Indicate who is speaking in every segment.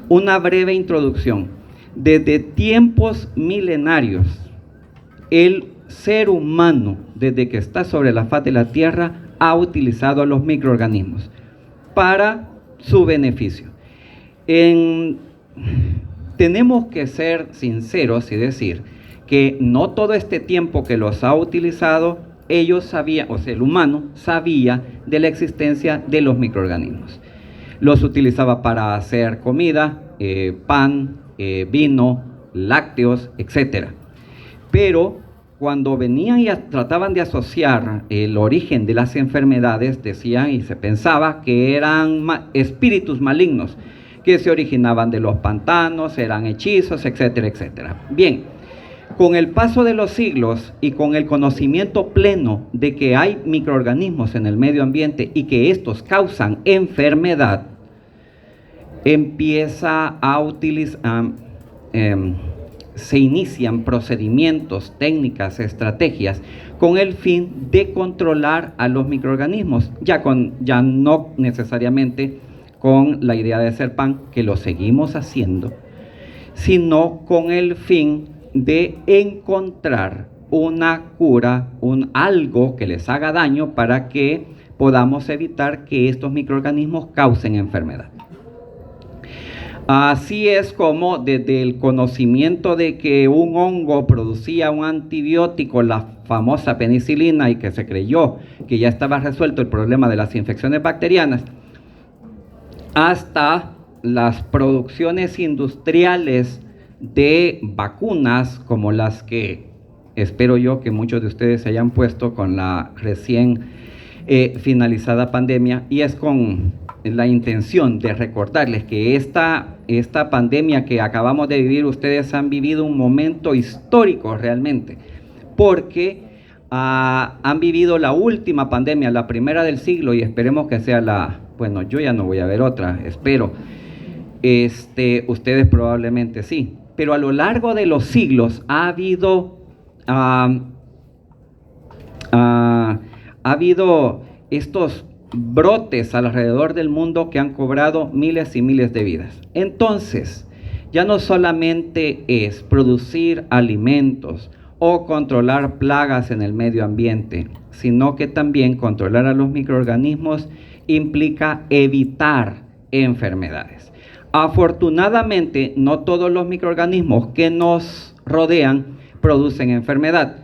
Speaker 1: Una breve introducción. Desde tiempos milenarios, el ser humano, desde que está sobre la faz de la Tierra, ha utilizado a los microorganismos para su beneficio. Tenemos que ser sinceros y decir que no todo este tiempo que los ha utilizado, ellos sabían, o sea, el humano sabía de la existencia de los microorganismos. Los utilizaba para hacer comida, pan, vino, lácteos, etc. Pero cuando venían y trataban de asociar el origen de las enfermedades, decían y se pensaba que eran espíritus malignos que se originaban de los pantanos, eran hechizos, etcétera, etcétera. Bien, con el paso de los siglos y con el conocimiento pleno de que hay microorganismos en el medio ambiente y que estos causan enfermedad, empieza a utilizar, se inician procedimientos, técnicas, estrategias con el fin de controlar a los microorganismos, ya no necesariamente con la idea de hacer pan, que lo seguimos haciendo, sino con el fin de encontrar una cura, algo que les haga daño para que podamos evitar que estos microorganismos causen enfermedad. Así es como desde el conocimiento de que un hongo producía un antibiótico, la famosa penicilina, y que se creyó que ya estaba resuelto el problema de las infecciones bacterianas, hasta las producciones industriales de vacunas como las que espero yo que muchos de ustedes se hayan puesto con la recién finalizada pandemia, y es con la intención de recordarles que esta pandemia que acabamos de vivir, ustedes han vivido un momento histórico realmente, porque han vivido la última pandemia, la primera del siglo, y esperemos que sea bueno, yo ya no voy a ver otra, espero. Ustedes probablemente sí, pero a lo largo de los siglos ha habido estos brotes alrededor del mundo que han cobrado miles y miles de vidas. Entonces, ya no solamente es producir alimentos o controlar plagas en el medio ambiente, sino que también controlar a los microorganismos implica evitar enfermedades. Afortunadamente, no todos los microorganismos que nos rodean producen enfermedad,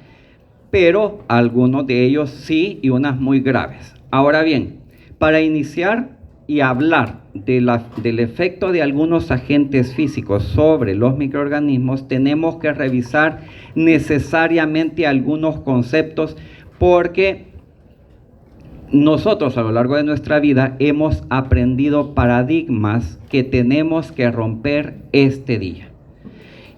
Speaker 1: pero algunos de ellos sí, y unas muy graves. Ahora bien, para iniciar y hablar del efecto de algunos agentes físicos sobre los microorganismos, tenemos que revisar necesariamente algunos conceptos, porque nosotros a lo largo de nuestra vida hemos aprendido paradigmas que tenemos que romper este día.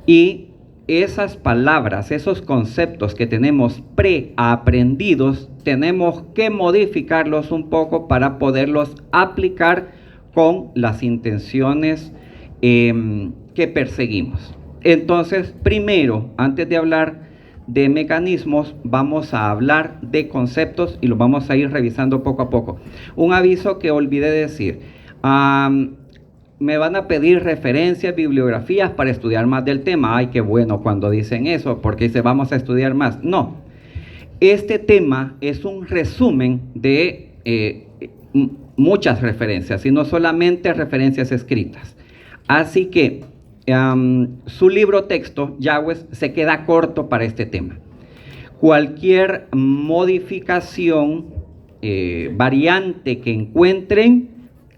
Speaker 1: Y esas palabras, esos conceptos que tenemos preaprendidos, tenemos que modificarlos un poco para poderlos aplicar con las intenciones que perseguimos. Entonces, primero, antes de hablar de mecanismos, vamos a hablar de conceptos y los vamos a ir revisando poco a poco. Un aviso que olvidé decir: me van a pedir referencias, bibliografías para estudiar más del tema. Ay, qué bueno cuando dicen eso, porque dice vamos a estudiar más. No, este tema es un resumen de muchas referencias y no solamente referencias escritas. Así que su libro texto, Yagües, se queda corto para este tema. Cualquier modificación, variante que encuentren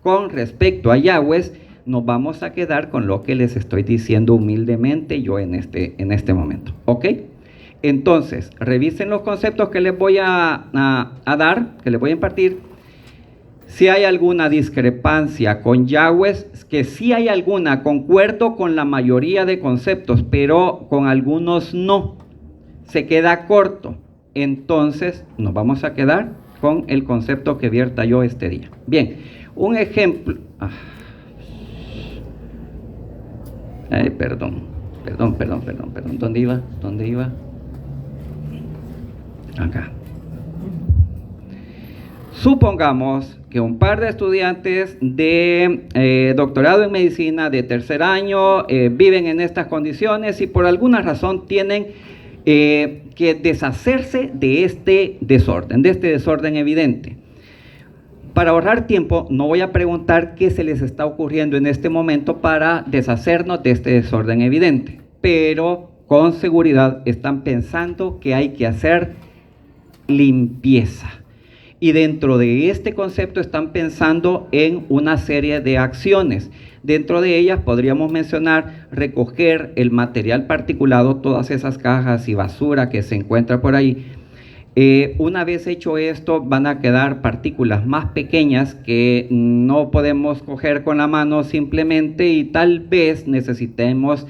Speaker 1: con respecto a Yagües, nos vamos a quedar con lo que les estoy diciendo humildemente yo en este momento. ¿Ok? Entonces, revisen los conceptos que les voy a dar, que les voy a impartir. Si hay alguna discrepancia con Yagües, que sí hay alguna, concuerdo con la mayoría de conceptos, pero con algunos no, se queda corto. Entonces, nos vamos a quedar con el concepto que vierta yo este día. Bien, un ejemplo. Perdón. ¿Dónde iba? Acá. Supongamos que un par de estudiantes de doctorado en medicina de tercer año viven en estas condiciones y por alguna razón tienen que deshacerse de este desorden evidente. Para ahorrar tiempo, no voy a preguntar qué se les está ocurriendo en este momento para deshacernos de este desorden evidente, pero con seguridad están pensando que hay que hacer limpieza. Y dentro de este concepto están pensando en una serie de acciones. Dentro de ellas podríamos mencionar recoger el material particulado, todas esas cajas y basura que se encuentra por ahí. Una vez hecho esto, van a quedar partículas más pequeñas que no podemos coger con la mano simplemente y tal vez necesitemos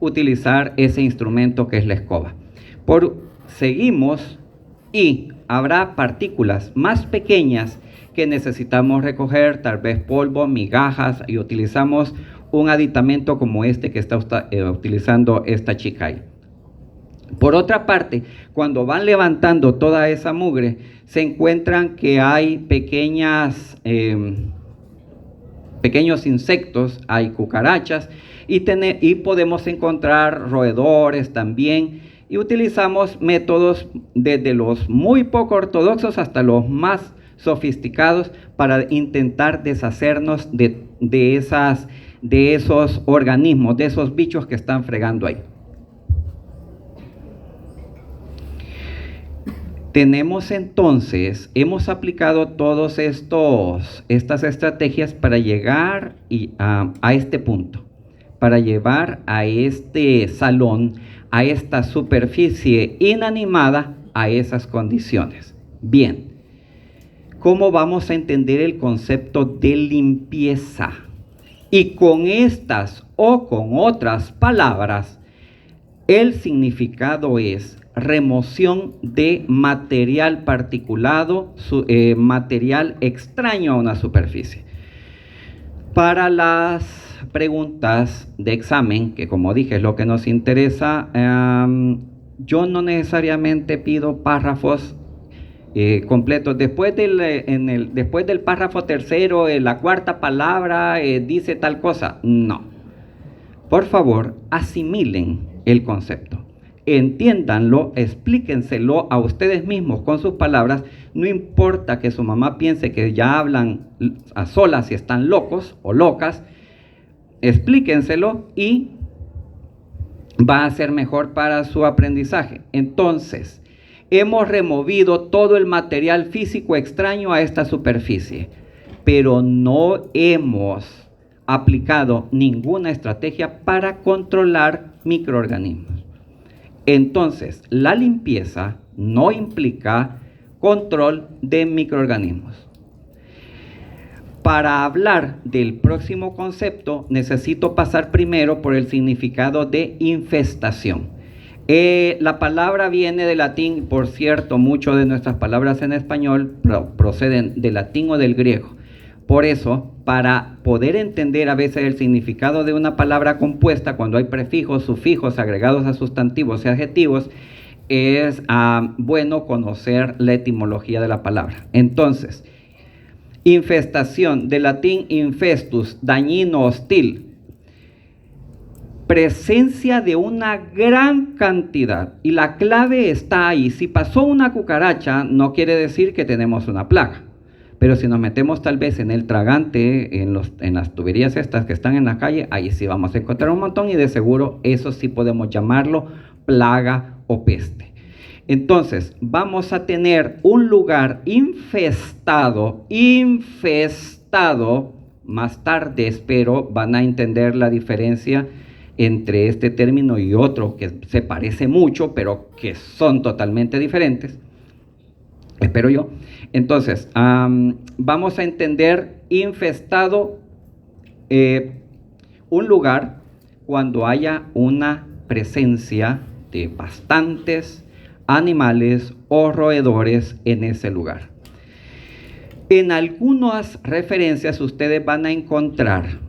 Speaker 1: utilizar ese instrumento que es la escoba. Seguimos y habrá partículas más pequeñas que necesitamos recoger, tal vez polvo, migajas, y utilizamos un aditamento como este que está utilizando esta chica ahí. Por otra parte, cuando van levantando toda esa mugre, se encuentran que hay pequeños insectos, hay cucarachas y podemos encontrar roedores también. Y utilizamos métodos desde los muy poco ortodoxos hasta los más sofisticados para intentar deshacernos de esos organismos, de esos bichos que están fregando ahí. Tenemos entonces, hemos aplicado todas estas estrategias para llegar a este punto, para llevar a este salón, a esta superficie inanimada, a esas condiciones. Bien, ¿cómo vamos a entender el concepto de limpieza? Y con estas o con otras palabras, el significado es remoción de material particulado, material extraño a una superficie. Para las preguntas de examen, que como dije es lo que nos interesa, yo no necesariamente pido párrafos completos. Después del párrafo tercero, la cuarta palabra dice tal cosa. No. Por favor, asimilen el concepto. Entiéndanlo, explíquenselo a ustedes mismos con sus palabras. No importa que su mamá piense que ya hablan a solas y están locos o locas, explíquenselo y va a ser mejor para su aprendizaje. Entonces, hemos removido todo el material físico extraño a esta superficie, pero no hemos aplicado ninguna estrategia para controlar microorganismos. Entonces, la limpieza no implica control de microorganismos. Para hablar del próximo concepto, necesito pasar primero por el significado de infestación. La palabra viene del latín, por cierto, muchas de nuestras palabras en español proceden del latín o del griego. Por eso, para poder entender a veces el significado de una palabra compuesta, cuando hay prefijos, sufijos, agregados a sustantivos y adjetivos, es bueno conocer la etimología de la palabra. Entonces, infestación, del latín infestus, dañino, hostil. Presencia de una gran cantidad. Y la clave está ahí. Si pasó una cucaracha, no quiere decir que tenemos una plaga. Pero si nos metemos tal vez en el tragante, en las tuberías estas que están en la calle, ahí sí vamos a encontrar un montón y de seguro eso sí podemos llamarlo plaga o peste. Entonces, vamos a tener un lugar infestado, más tarde espero van a entender la diferencia entre este término y otro que se parece mucho, pero que son totalmente diferentes, espero yo. Entonces, vamos a entender infestado un lugar cuando haya una presencia de bastantes animales o roedores en ese lugar. En algunas referencias ustedes van a encontrar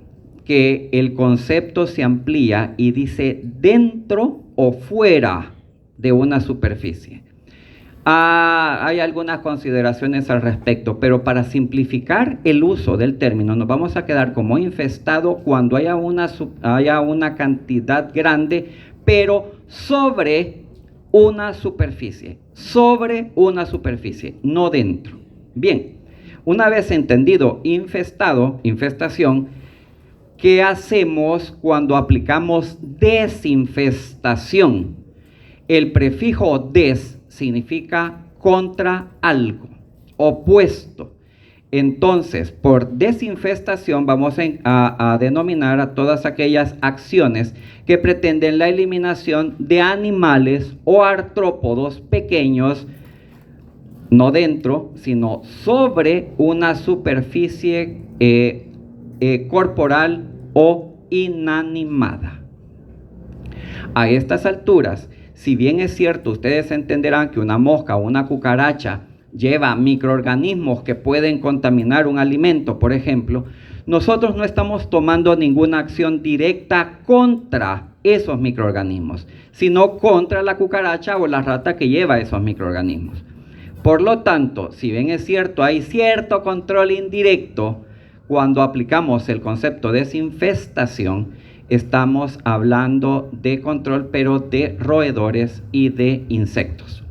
Speaker 1: que el concepto se amplía y dice dentro o fuera de una superficie. Hay algunas consideraciones al respecto, pero para simplificar el uso del término, nos vamos a quedar como infestado cuando haya una cantidad grande, pero sobre una superficie, no dentro. Bien, una vez entendido infestación, ¿qué hacemos cuando aplicamos desinfestación? El prefijo des significa contra algo, opuesto. Entonces, por desinfestación vamos a denominar a todas aquellas acciones que pretenden la eliminación de animales o artrópodos pequeños, no dentro, sino sobre una superficie corporal o inanimada. A estas alturas, si bien es cierto, ustedes entenderán que una mosca o una cucaracha lleva microorganismos que pueden contaminar un alimento, por ejemplo, nosotros no estamos tomando ninguna acción directa contra esos microorganismos, sino contra la cucaracha o la rata que lleva esos microorganismos. Por lo tanto, si bien es cierto, hay cierto control indirecto cuando aplicamos el concepto de desinfestación. Estamos hablando de control, pero de roedores y de insectos.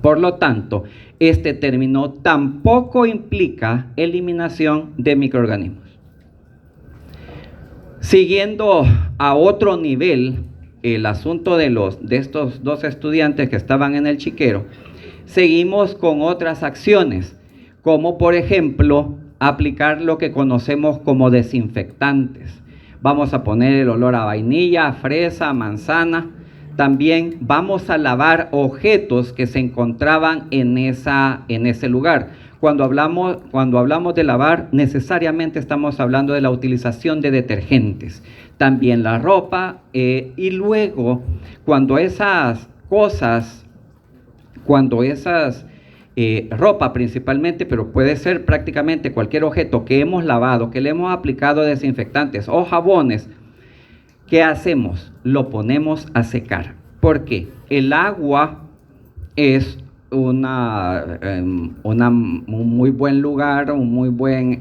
Speaker 1: Por lo tanto, este término tampoco implica eliminación de microorganismos. Siguiendo a otro nivel el asunto de estos dos estudiantes que estaban en el chiquero, seguimos con otras acciones, como por ejemplo, aplicar lo que conocemos como desinfectantes. Vamos a poner el olor a vainilla, a fresa, a manzana. También vamos a lavar objetos que se encontraban en ese lugar. Cuando hablamos de lavar, necesariamente estamos hablando de la utilización de detergentes. También la ropa y luego cuando esas ropa principalmente, pero puede ser prácticamente cualquier objeto que hemos lavado, que le hemos aplicado desinfectantes o jabones, ¿qué hacemos? Lo ponemos a secar. ¿Por qué? El agua es un muy buen lugar, un muy buen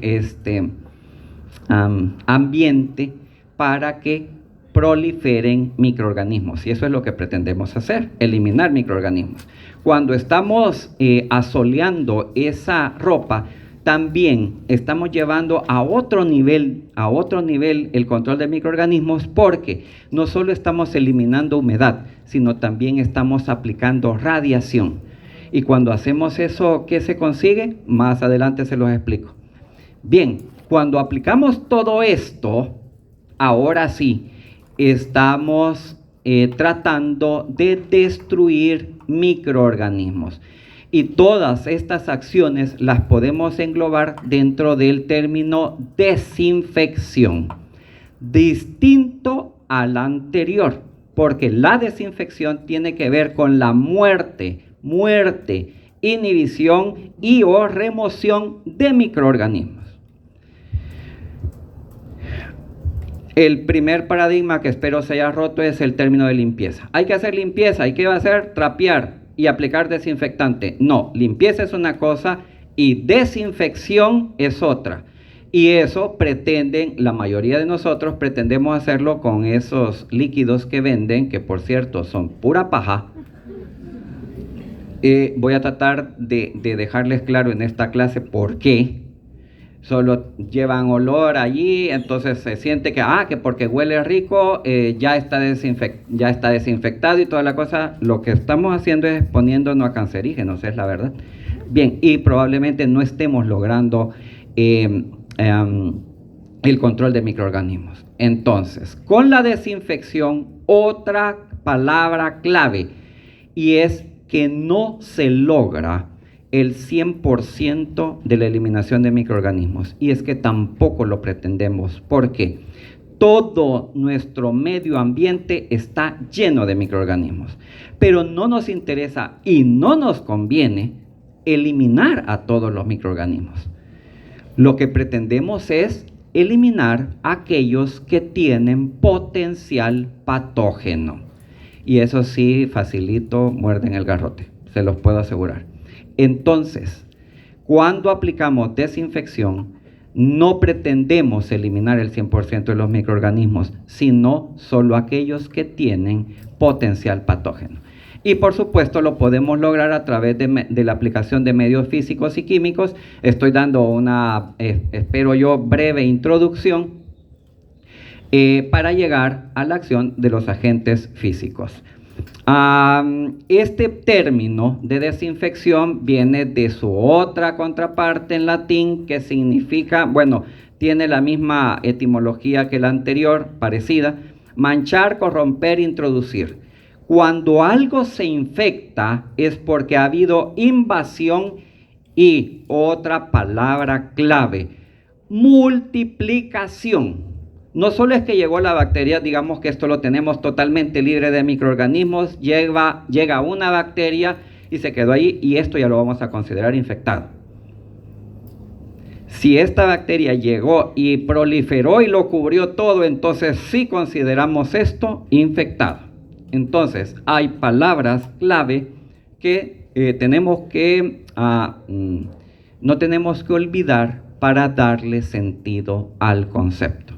Speaker 1: ambiente para que proliferen microorganismos, y eso es lo que pretendemos hacer, eliminar microorganismos. Cuando estamos asoleando esa ropa, también estamos llevando a otro nivel el control de microorganismos, porque no solo estamos eliminando humedad, sino también estamos aplicando radiación. Y cuando hacemos eso, ¿qué se consigue? Más adelante se los explico. Bien, cuando aplicamos todo esto, ahora sí, estamos tratando de destruir microorganismos. Y todas estas acciones las podemos englobar dentro del término desinfección, distinto al anterior, porque la desinfección tiene que ver con la muerte, inhibición y o remoción de microorganismos. El primer paradigma que espero se haya roto es el término de limpieza. Hay que hacer limpieza, ¿y qué va a hacer? Trapear y aplicar desinfectante. No, limpieza es una cosa y desinfección es otra. Y eso la mayoría de nosotros pretendemos hacerlo con esos líquidos que venden, que por cierto son pura paja. Voy a tratar de dejarles claro en esta clase por qué. Solo llevan olor allí, entonces se siente que porque huele rico, ya está desinfectado y toda la cosa. Lo que estamos haciendo es exponiéndonos a cancerígenos, es la verdad. Bien, y probablemente no estemos logrando el control de microorganismos. Entonces, con la desinfección, otra palabra clave, y es que no se logra el 100% de la eliminación de microorganismos, y es que tampoco lo pretendemos, porque todo nuestro medio ambiente está lleno de microorganismos, pero no nos interesa y no nos conviene eliminar a todos los microorganismos. Lo que pretendemos es eliminar aquellos que tienen potencial patógeno, y eso sí, facilito, muerden el garrote. se los puedo asegurar. Entonces, cuando aplicamos desinfección, no pretendemos eliminar el 100% de los microorganismos, sino solo aquellos que tienen potencial patógeno. Y por supuesto lo podemos lograr a través de la aplicación de medios físicos y químicos. Estoy dando una, espero yo, breve introducción para llegar a la acción de los agentes físicos. Este término de desinfección viene de su otra contraparte en latín, que significa, bueno, tiene la misma etimología que la anterior, parecida: manchar, corromper, introducir. Cuando algo se infecta es porque ha habido invasión y, otra palabra clave, multiplicación. No solo es que llegó la bacteria, digamos que esto lo tenemos totalmente libre de microorganismos, llega una bacteria y se quedó ahí, y esto ya lo vamos a considerar infectado. Si esta bacteria llegó y proliferó y lo cubrió todo, entonces sí consideramos esto infectado. Entonces, hay palabras clave que no tenemos que olvidar para darle sentido al concepto.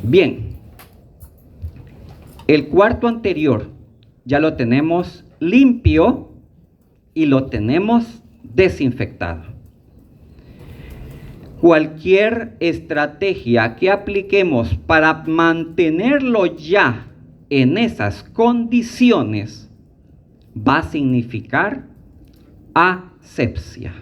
Speaker 1: Bien, el cuarto anterior ya lo tenemos limpio y lo tenemos desinfectado. Cualquier estrategia que apliquemos para mantenerlo ya en esas condiciones va a significar asepsia.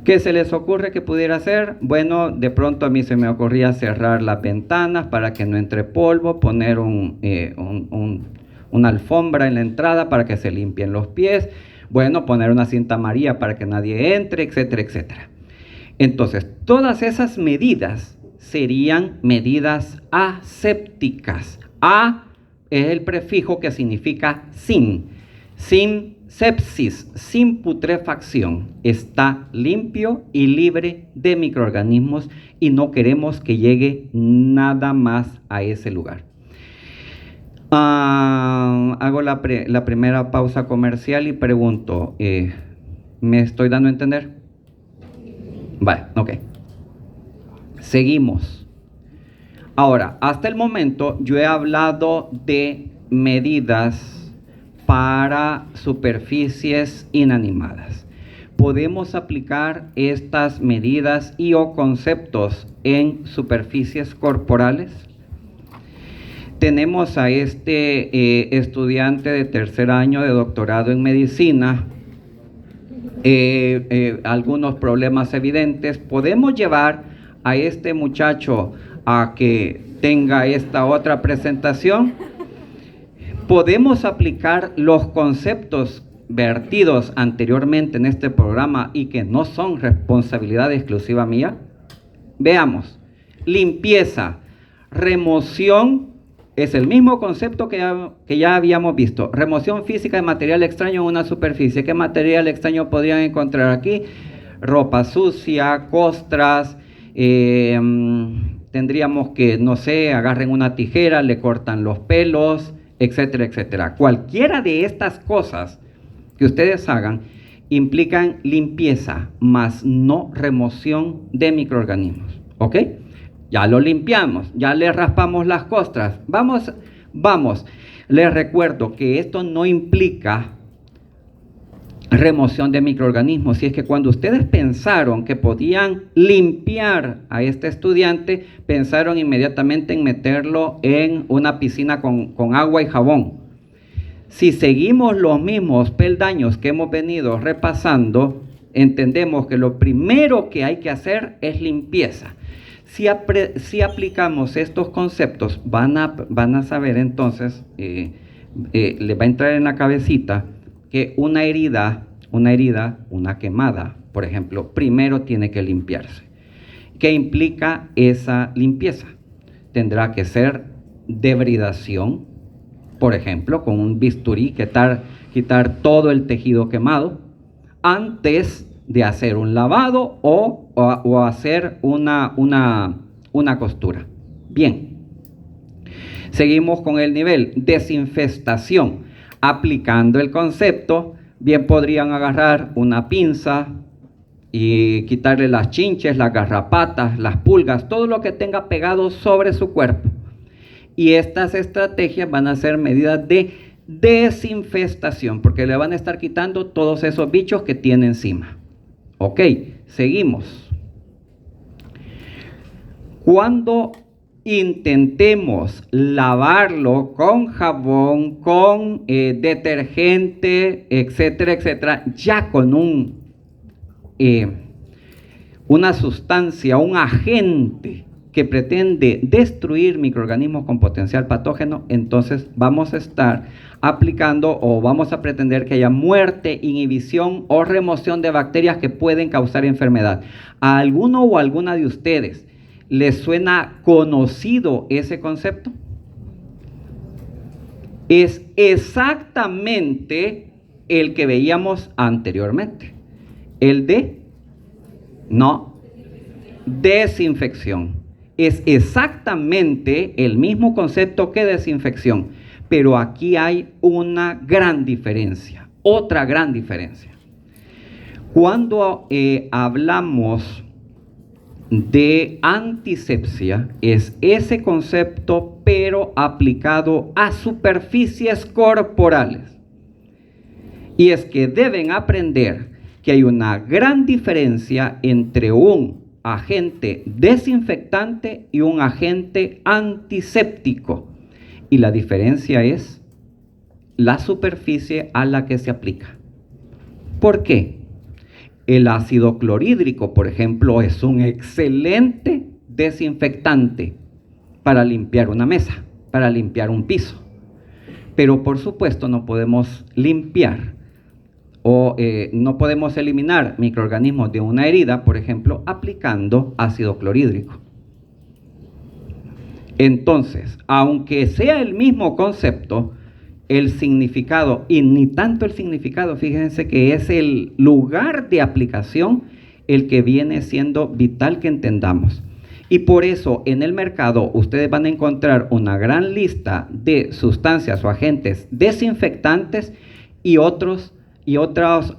Speaker 1: ¿Qué se les ocurre que pudiera hacer? Bueno, de pronto a mí se me ocurría cerrar las ventanas para que no entre polvo, poner una alfombra en la entrada para que se limpien los pies. Bueno, poner una cinta amarilla para que nadie entre, etcétera, etcétera. Entonces, todas esas medidas serían medidas asépticas. A es el prefijo que significa sin sepsis, sin putrefacción. Está limpio y libre de microorganismos y no queremos que llegue nada más a ese lugar. Hago la primera pausa comercial y pregunto, ¿me estoy dando a entender? Vale, ok. Seguimos. Ahora, hasta el momento yo he hablado de medidas para superficies inanimadas. Podemos aplicar estas medidas y o conceptos en superficies corporales. Tenemos a este estudiante de tercer año de doctorado en medicina, algunos problemas evidentes. Podemos llevar a este muchacho a que tenga esta otra presentación. Podemos aplicar los conceptos vertidos anteriormente en este programa y que no son responsabilidad exclusiva mía. Veamos: limpieza, remoción. Es el mismo concepto que ya habíamos visto. Remoción física de material extraño en una superficie. ¿Qué material extraño podrían encontrar aquí? Ropa sucia, costras. Tendríamos que, no sé, agarren una tijera, le cortan los pelos, etcétera, etcétera. Cualquiera de estas cosas que ustedes hagan implican limpieza, más no remoción de microorganismos. ¿Ok? Ya lo limpiamos, ya le raspamos las costras. Vamos. Les recuerdo que esto no implica remoción de microorganismos. Si es que cuando ustedes pensaron que podían limpiar a este estudiante, pensaron inmediatamente en meterlo en una piscina con agua y jabón. Si seguimos los mismos peldaños que hemos venido repasando, entendemos que lo primero que hay que hacer es limpieza. Si aplicamos estos conceptos, van a saber entonces, les va a entrar en la cabecita que una herida, una quemada, por ejemplo, primero tiene que limpiarse. ¿Qué implica esa limpieza? Tendrá que ser debridación, por ejemplo, con un bisturí, quitar todo el tejido quemado antes de hacer un lavado o hacer una costura. Bien, Seguimos con el nivel, desinfestación. Aplicando el concepto, bien podrían agarrar una pinza y quitarle las chinches, las garrapatas, las pulgas, todo lo que tenga pegado sobre su cuerpo. Y estas estrategias van a ser medidas de desinfestación, porque le van a estar quitando todos esos bichos que tiene encima. Ok, seguimos. Cuando intentemos lavarlo con jabón, con detergente, etcétera, etcétera, ya con una sustancia, un agente que pretende destruir microorganismos con potencial patógeno, entonces vamos a estar aplicando o vamos a pretender que haya muerte, inhibición o remoción de bacterias que pueden causar enfermedad. ¿A alguno o alguna de ustedes les suena conocido ese concepto? Es exactamente el que veíamos anteriormente. El de, desinfección. Es exactamente el mismo concepto que desinfección, pero aquí hay una gran diferencia, otra gran diferencia. Cuando hablamos de antisepsia, es ese concepto, pero aplicado a superficies corporales. Y es que deben aprender que hay una gran diferencia entre un agente desinfectante y un agente antiséptico. Y la diferencia es la superficie a la que se aplica. ¿Por qué? El ácido clorhídrico, por ejemplo, es un excelente desinfectante para limpiar una mesa, para limpiar un piso. Pero por supuesto no podemos limpiar o no podemos eliminar microorganismos de una herida, por ejemplo, aplicando ácido clorhídrico. Entonces, aunque sea el mismo concepto, el significado, y ni tanto el significado, fíjense que es el lugar de aplicación el que viene siendo vital que entendamos. Y por eso en el mercado ustedes van a encontrar una gran lista de sustancias o agentes desinfectantes y otros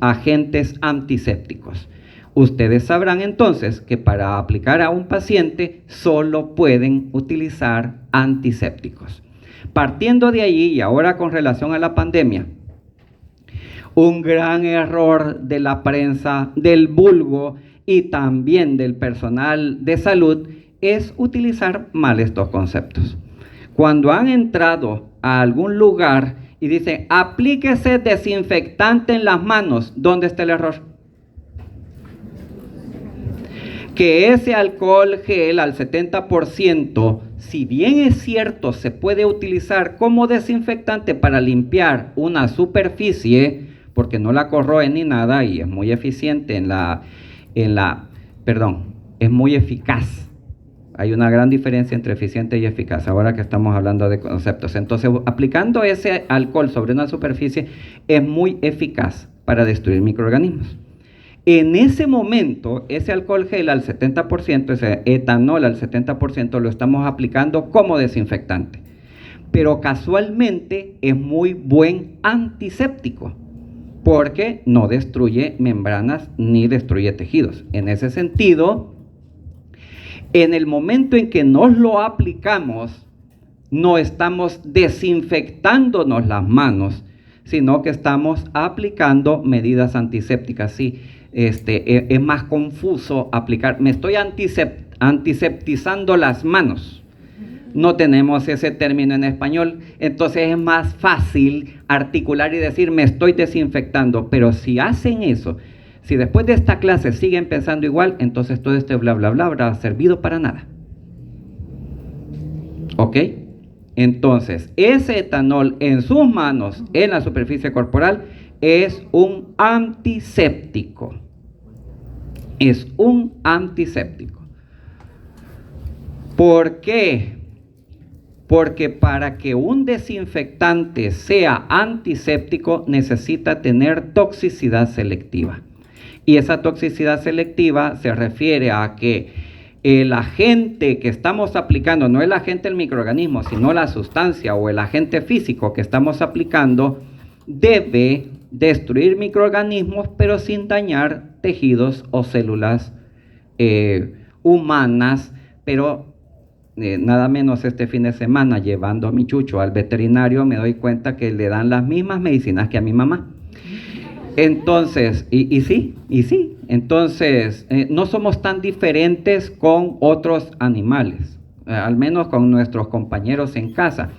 Speaker 1: agentes antisépticos. Ustedes sabrán entonces que para aplicar a un paciente solo pueden utilizar antisépticos. Partiendo de allí, y ahora con relación a la pandemia, un gran error de la prensa, del vulgo y también del personal de salud es utilizar mal estos conceptos. Cuando han entrado a algún lugar y dicen, aplíquese desinfectante en las manos, ¿dónde está el error? Que ese alcohol gel al 70%, si bien es cierto, se puede utilizar como desinfectante para limpiar una superficie, porque no la corroe ni nada y es muy eficiente es muy eficaz. Hay una gran diferencia entre eficiente y eficaz, ahora que estamos hablando de conceptos. Entonces, aplicando ese alcohol sobre una superficie es muy eficaz para destruir microorganismos. En ese momento, ese alcohol gel al 70%, ese etanol al 70%, lo estamos aplicando como desinfectante. Pero casualmente es muy buen antiséptico, porque no destruye membranas ni destruye tejidos. En ese sentido, en el momento en que nos lo aplicamos, no estamos desinfectándonos las manos, sino que estamos aplicando medidas antisépticas. Sí, es más confuso aplicar, me estoy antiseptizando las manos. No tenemos ese término en español, entonces es más fácil articular y decir me estoy desinfectando, pero si hacen eso, si después de esta clase siguen pensando igual, entonces todo este bla bla bla habrá servido para nada. ¿Ok? Entonces, ese etanol en sus manos, en la superficie corporal, es un antiséptico. Es un antiséptico. ¿Por qué? Porque para que un desinfectante sea antiséptico necesita tener toxicidad selectiva. Y esa toxicidad selectiva se refiere a que el agente que estamos aplicando, no el agente del microorganismo, sino la sustancia o el agente físico que estamos aplicando, debe destruir microorganismos, pero sin dañar tejidos o células humanas. Pero nada menos este fin de semana, llevando a mi chucho al veterinario, me doy cuenta que le dan las mismas medicinas que a mi mamá. Entonces, y sí, entonces no somos tan diferentes con otros animales, al menos con nuestros compañeros en casa.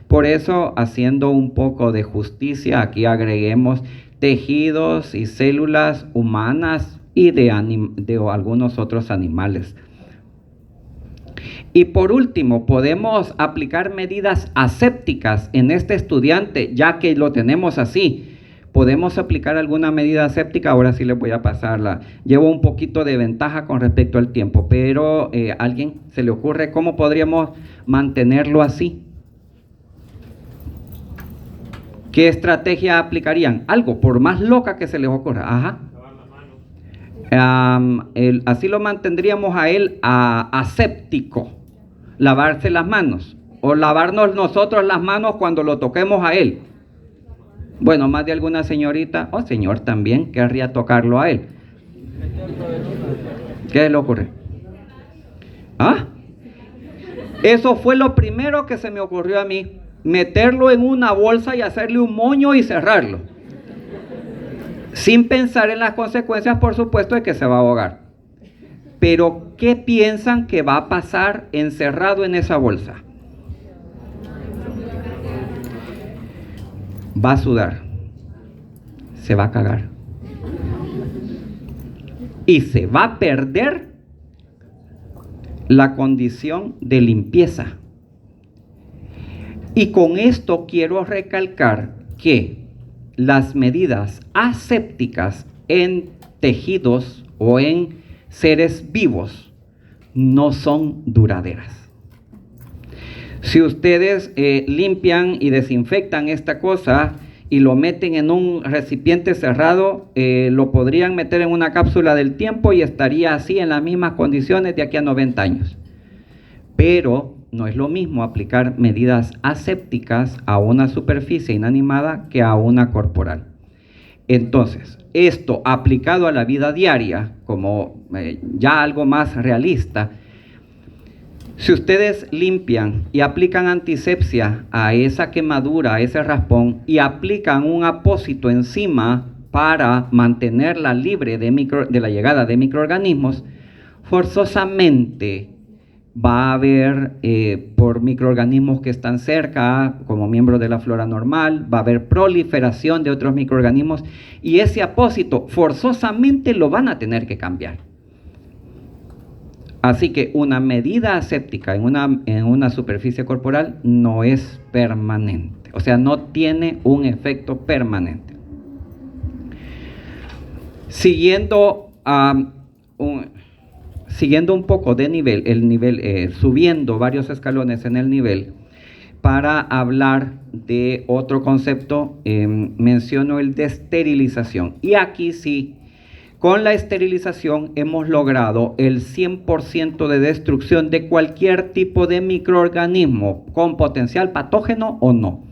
Speaker 1: Por eso, haciendo un poco de justicia, aquí agreguemos tejidos y células humanas y de algunos otros animales. Y por último, podemos aplicar medidas asépticas en este estudiante, ya que lo tenemos así. ¿Podemos aplicar alguna medida aséptica? Ahora sí les voy a pasarla. Llevo un poquito de ventaja con respecto al tiempo, pero ¿a alguien se le ocurre cómo podríamos mantenerlo así? ¿Qué estrategia aplicarían? Algo, por más loca que se les ocurra. Ajá. Así lo mantendríamos a él aséptico. Lavarse las manos. O lavarnos nosotros las manos cuando lo toquemos a él. Bueno, más de alguna señorita o señor también querría tocarlo a él. ¿Qué le ocurre? ¿Ah? Eso fue lo primero que se me ocurrió a mí. Meterlo en una bolsa y hacerle un moño y cerrarlo. Sin pensar en las consecuencias, por supuesto, de que se va a ahogar. Pero, ¿qué piensan que va a pasar encerrado en esa bolsa? Va a sudar, se va a cagar y se va a perder la condición de limpieza. Y con esto quiero recalcar que las medidas asépticas en tejidos o en seres vivos no son duraderas. Si ustedes limpian y desinfectan esta cosa y lo meten en un recipiente cerrado, lo podrían meter en una cápsula del tiempo y estaría así en las mismas condiciones de aquí a 90 años. Pero no es lo mismo aplicar medidas asépticas a una superficie inanimada que a una corporal. Entonces, esto aplicado a la vida diaria, como ya algo más realista, si ustedes limpian y aplican antisepsia a esa quemadura, a ese raspón, y aplican un apósito encima para mantenerla libre de la llegada de microorganismos, forzosamente va a haber, por microorganismos que están cerca, como miembros de la flora normal, va a haber proliferación de otros microorganismos, y ese apósito forzosamente lo van a tener que cambiar. Así que una medida aséptica en una superficie corporal no es permanente, o sea, no tiene un efecto permanente. Siguiendo un poco de nivel, subiendo varios escalones en el nivel, para hablar de otro concepto, menciono el de esterilización. Y aquí sí, con la esterilización hemos logrado el 100% de destrucción de cualquier tipo de microorganismo con potencial patógeno o no.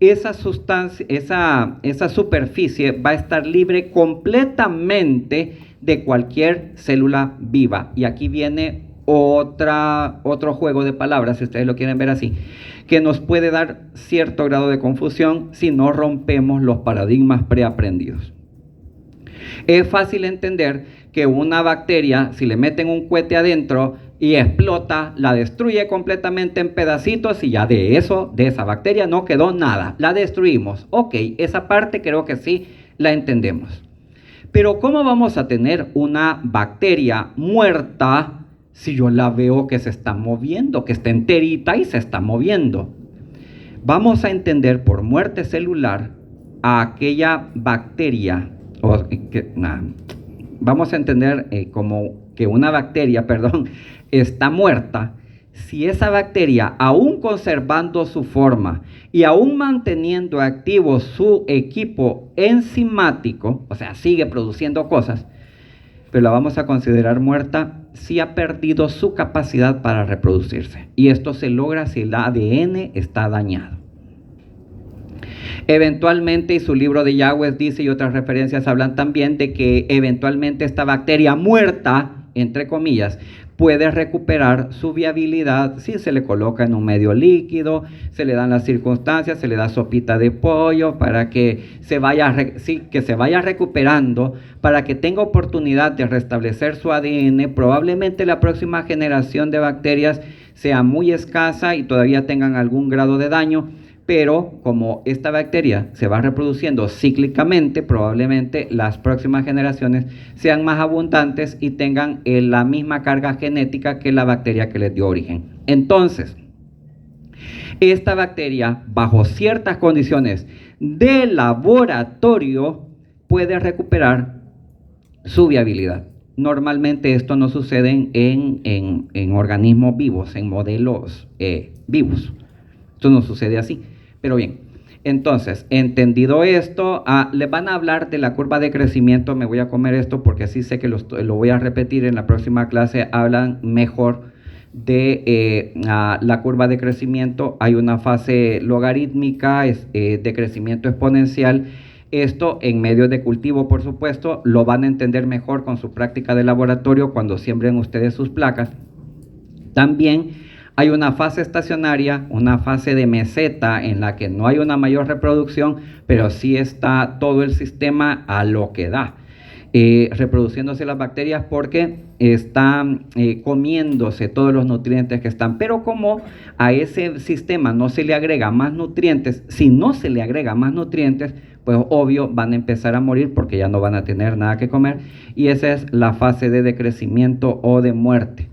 Speaker 1: Esa sustancia, esa superficie va a estar libre completamente de cualquier célula viva. Y aquí viene otro juego de palabras, si ustedes lo quieren ver así, que nos puede dar cierto grado de confusión si no rompemos los paradigmas preaprendidos. Es fácil entender que una bacteria, si le meten un cohete adentro y explota, la destruye completamente en pedacitos y ya de esa bacteria no quedó nada, la destruimos. Ok, esa parte creo que sí la entendemos. Pero ¿cómo vamos a tener una bacteria muerta si yo la veo que se está moviendo, que está enterita y se está moviendo? Vamos a entender por muerte celular a aquella bacteria, vamos a entender como que una bacteria, está muerta si esa bacteria, aún conservando su forma y aún manteniendo activo su equipo enzimático, o sea, sigue produciendo cosas, pero la vamos a considerar muerta sí ha perdido su capacidad para reproducirse. Y esto se logra si el ADN está dañado. Eventualmente, y su libro de Yahweh dice, y otras referencias hablan también de que eventualmente esta bacteria muerta, entre comillas, puede recuperar su viabilidad si se le coloca en un medio líquido, se le dan las circunstancias, se le da sopita de pollo para que se vaya recuperando, para que tenga oportunidad de restablecer su ADN. Probablemente la próxima generación de bacterias sea muy escasa y todavía tengan algún grado de daño, pero como esta bacteria se va reproduciendo cíclicamente, probablemente las próximas generaciones sean más abundantes y tengan la misma carga genética que la bacteria que les dio origen. Entonces, esta bacteria, bajo ciertas condiciones de laboratorio, puede recuperar su viabilidad. Normalmente esto no sucede en organismos vivos, en modelos vivos. Esto no sucede así. Pero bien, entonces, entendido esto, les van a hablar de la curva de crecimiento. Me voy a comer esto porque sí sé que lo voy a repetir en la próxima clase. Hablan mejor de la curva de crecimiento. Hay una fase logarítmica de crecimiento exponencial. Esto en medios de cultivo, por supuesto, lo van a entender mejor con su práctica de laboratorio cuando siembren ustedes sus placas. También hay una fase estacionaria, una fase de meseta en la que no hay una mayor reproducción, pero sí está todo el sistema a lo que da, reproduciéndose las bacterias porque están comiéndose todos los nutrientes que están. Pero como a ese sistema no se le agrega más nutrientes, si no se le agrega más nutrientes, pues obvio van a empezar a morir porque ya no van a tener nada que comer, y esa es la fase de decrecimiento o de muerte.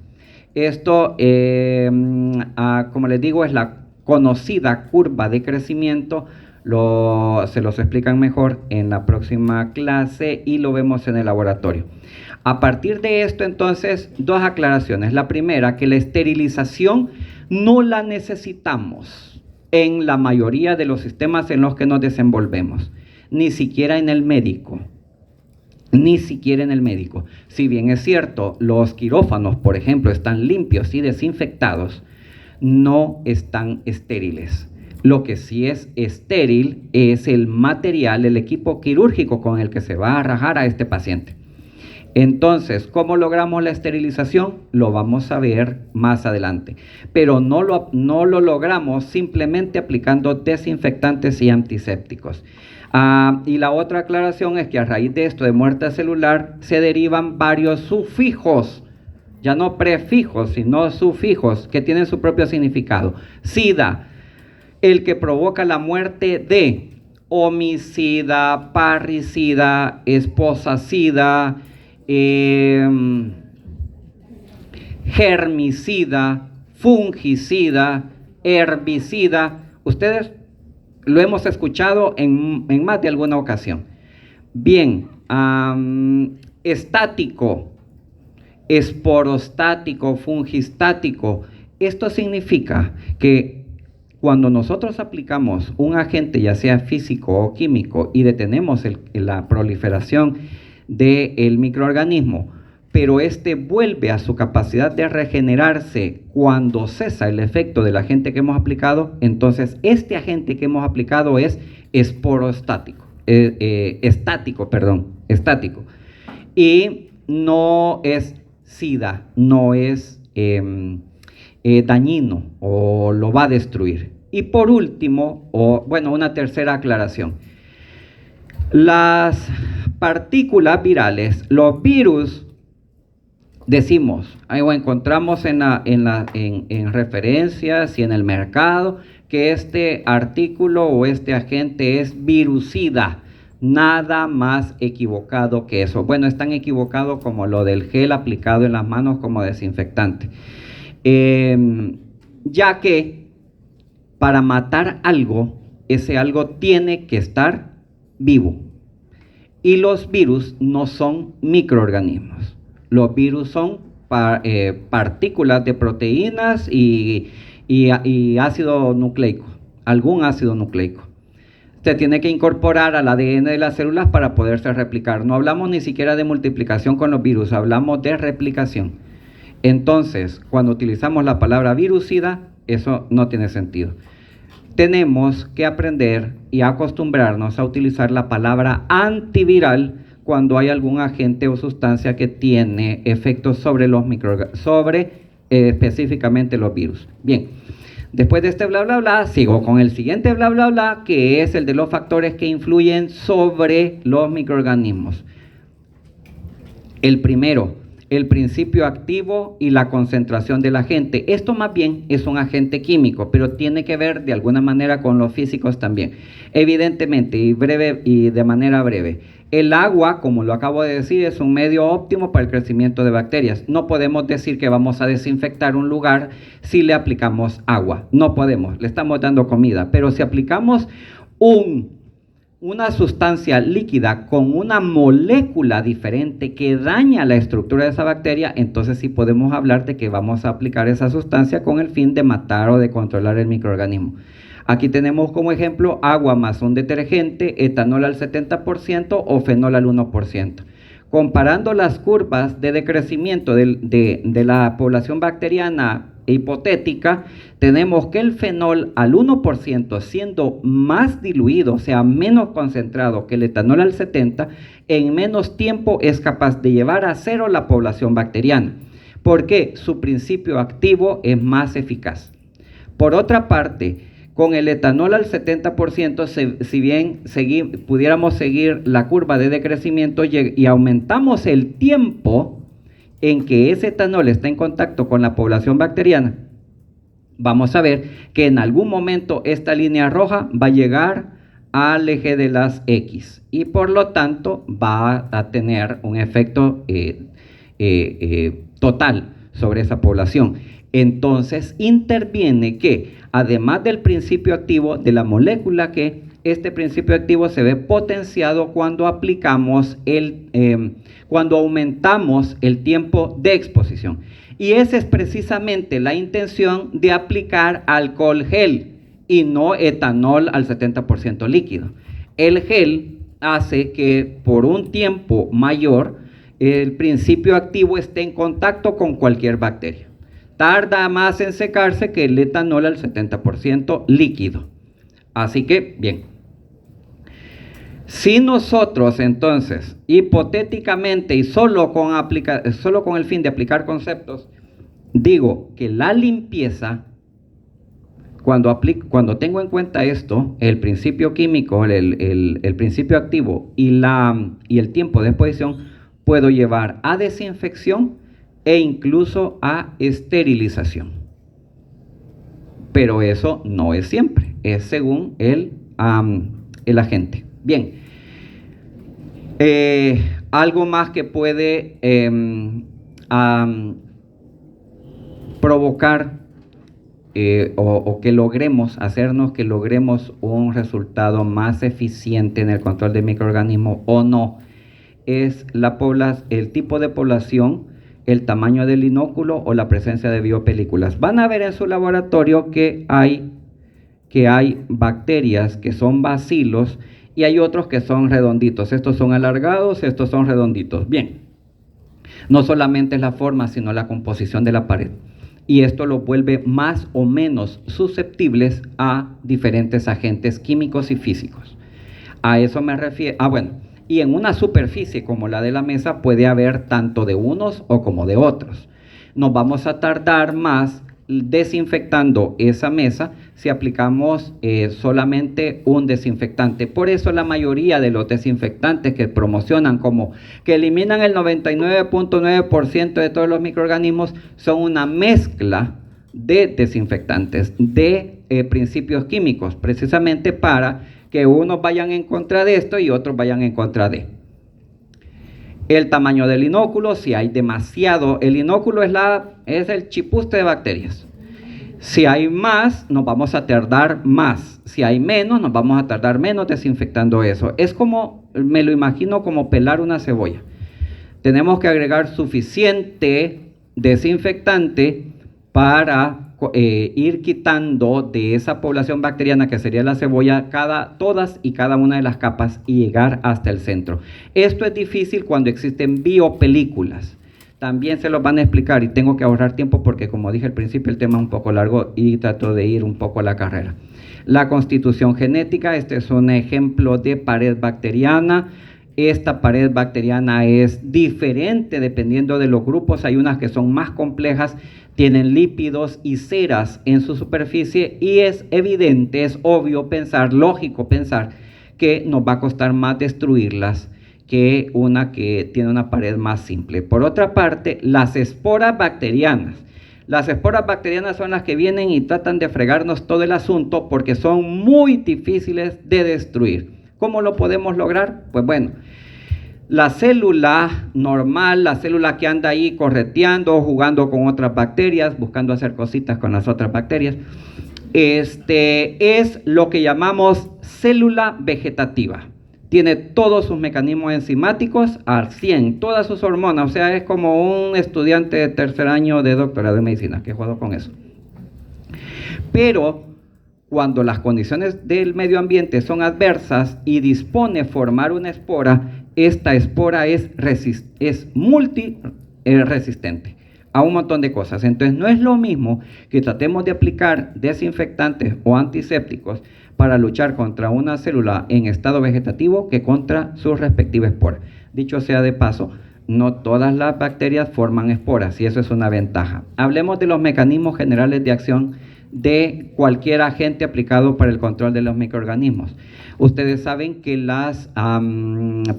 Speaker 1: Esto, como les digo, es la conocida curva de crecimiento. Se los explican mejor en la próxima clase y lo vemos en el laboratorio. A partir de esto, entonces, dos aclaraciones. La primera, que la esterilización no la necesitamos en la mayoría de los sistemas en los que nos desenvolvemos, ni siquiera en el médico. Ni siquiera en el médico. Si bien es cierto, los quirófanos, por ejemplo, están limpios y desinfectados, no están estériles. Lo que sí es estéril es el material, el equipo quirúrgico con el que se va a rajar a este paciente. Entonces, ¿cómo logramos la esterilización? Lo vamos a ver más adelante. Pero no lo logramos simplemente aplicando desinfectantes y antisépticos. Y la otra aclaración es que a raíz de esto de muerte celular se derivan varios sufijos, ya no prefijos, sino sufijos, que tienen su propio significado. SIDA, el que provoca la muerte de homicida, parricida, esposacida, germicida, fungicida, herbicida. Ustedes lo hemos escuchado en más de alguna ocasión. Bien, estático, esporostático, fungistático. Esto significa que cuando nosotros aplicamos un agente, ya sea físico o químico, y detenemos la proliferación del microorganismo, pero este vuelve a su capacidad de regenerarse cuando cesa el efecto del agente que hemos aplicado, entonces este agente que hemos aplicado es estático, y no es SIDA, no es dañino o lo va a destruir. Y por último, una tercera aclaración. Las partículas virales, los virus, decimos, encontramos en referencias y en el mercado que este artículo o este agente es virucida. Nada más equivocado que eso. Bueno, es tan equivocado como lo del gel aplicado en las manos como desinfectante. Ya que para matar algo, ese algo tiene que estar vivo. Y los virus no son microorganismos. Los virus son partículas de proteínas y ácido nucleico, algún ácido nucleico. Se tiene que incorporar al ADN de las células para poderse replicar. No hablamos ni siquiera de multiplicación con los virus, hablamos de replicación. Entonces, cuando utilizamos la palabra virucida, eso no tiene sentido. Tenemos que aprender y acostumbrarnos a utilizar la palabra antiviral cuando hay algún agente o sustancia que tiene efectos sobre los específicamente los virus. Bien, después de este bla bla bla, sigo con el siguiente bla bla bla, que es el de los factores que influyen sobre los microorganismos. El primero, el principio activo y la concentración del agente. Esto más bien es un agente químico, pero tiene que ver de alguna manera con los físicos también. Evidentemente, y de manera breve, el agua, como lo acabo de decir, es un medio óptimo para el crecimiento de bacterias. No podemos decir que vamos a desinfectar un lugar si le aplicamos agua. No podemos, le estamos dando comida. Pero si aplicamos una sustancia líquida con una molécula diferente que daña la estructura de esa bacteria, entonces sí podemos hablar de que vamos a aplicar esa sustancia con el fin de matar o de controlar el microorganismo. Aquí tenemos como ejemplo agua más un detergente, etanol al 70% o fenol al 1%. Comparando las curvas de decrecimiento de la población bacteriana hipotética, tenemos que el fenol al 1%, siendo más diluido, o sea, menos concentrado que el etanol al 70%, en menos tiempo es capaz de llevar a cero la población bacteriana, porque su principio activo es más eficaz. Por otra parte, con el etanol al 70%, si bien pudiéramos seguir la curva de decrecimiento y aumentamos el tiempo en que ese etanol está en contacto con la población bacteriana, vamos a ver que en algún momento esta línea roja va a llegar al eje de las X y por lo tanto va a tener un efecto total sobre esa población. Entonces interviene que, además del principio activo de la molécula, que este principio activo se ve potenciado cuando cuando aumentamos el tiempo de exposición. Y esa es precisamente la intención de aplicar alcohol gel y no etanol al 70% líquido. El gel hace que por un tiempo mayor el principio activo esté en contacto con cualquier bacteria. Tarda más en secarse que el etanol al 70% líquido. Así que, bien. Si nosotros entonces, hipotéticamente y solo con el fin de aplicar conceptos, digo que la limpieza, cuando tengo en cuenta esto, el principio químico, el principio activo y el tiempo de exposición, puedo llevar a desinfección e incluso a esterilización. Pero eso no es siempre, es según el agente. Bien, algo más que puede provocar o que hacernos que logremos un resultado más eficiente en el control de microorganismos o no, es el tipo de población, el tamaño del inóculo o la presencia de biopelículas. Van a ver en su laboratorio que hay bacterias que son bacilos y hay otros que son redonditos. Estos son alargados, estos son redonditos. Bien, no solamente es la forma, sino la composición de la pared. Y esto los vuelve más o menos susceptibles a diferentes agentes químicos y físicos. A eso me refiero. Y en una superficie como la de la mesa puede haber tanto de unos o como de otros. Nos vamos a tardar más desinfectando esa mesa si aplicamos solamente un desinfectante. Por eso la mayoría de los desinfectantes que promocionan como que eliminan el 99.9% de todos los microorganismos son una mezcla de desinfectantes, de principios químicos, precisamente para que unos vayan en contra de esto y otros vayan en contra de. El tamaño del inóculo, si hay demasiado, el inóculo es el chipuste de bacterias. Si hay más, nos vamos a tardar más. Si hay menos, nos vamos a tardar menos desinfectando eso. Es como, me lo imagino como pelar una cebolla. Tenemos que agregar suficiente desinfectante para ir quitando de esa población bacteriana que sería la cebolla todas y cada una de las capas y llegar hasta el centro. Esto es difícil cuando existen biopelículas. también se los van a explicar y tengo que ahorrar tiempo porque, como dije al principio, el tema es un poco largo y trato de ir un poco a la carrera. La constitución genética, este es un ejemplo de pared bacteriana. Esta pared bacteriana es diferente dependiendo de los grupos. Hay unas que son más complejas, tienen lípidos y ceras en su superficie y es evidente, es obvio pensar, lógico pensar que nos va a costar más destruirlas que una que tiene una pared más simple. Por otra parte, las esporas bacterianas. Las esporas bacterianas son las que vienen y tratan de fregarnos todo el asunto porque son muy difíciles de destruir. ¿Cómo lo podemos lograr? Pues bueno, la célula normal, la célula que anda ahí correteando, jugando con otras bacterias, buscando hacer cositas con las otras bacterias, es lo que llamamos célula vegetativa. Tiene todos sus mecanismos enzimáticos al 100, todas sus hormonas, o sea, es como un estudiante de tercer año de doctorado en medicina, que juego con eso. Pero cuando las condiciones del medio ambiente son adversas y dispone formar una espora, esta espora es multiresistente a un montón de cosas. Entonces no es lo mismo que tratemos de aplicar desinfectantes o antisépticos para luchar contra una célula en estado vegetativo que contra sus respectivas esporas. Dicho sea de paso, no todas las bacterias forman esporas y eso es una ventaja. Hablemos de los mecanismos generales de acción de cualquier agente aplicado para el control de los microorganismos. Ustedes saben que las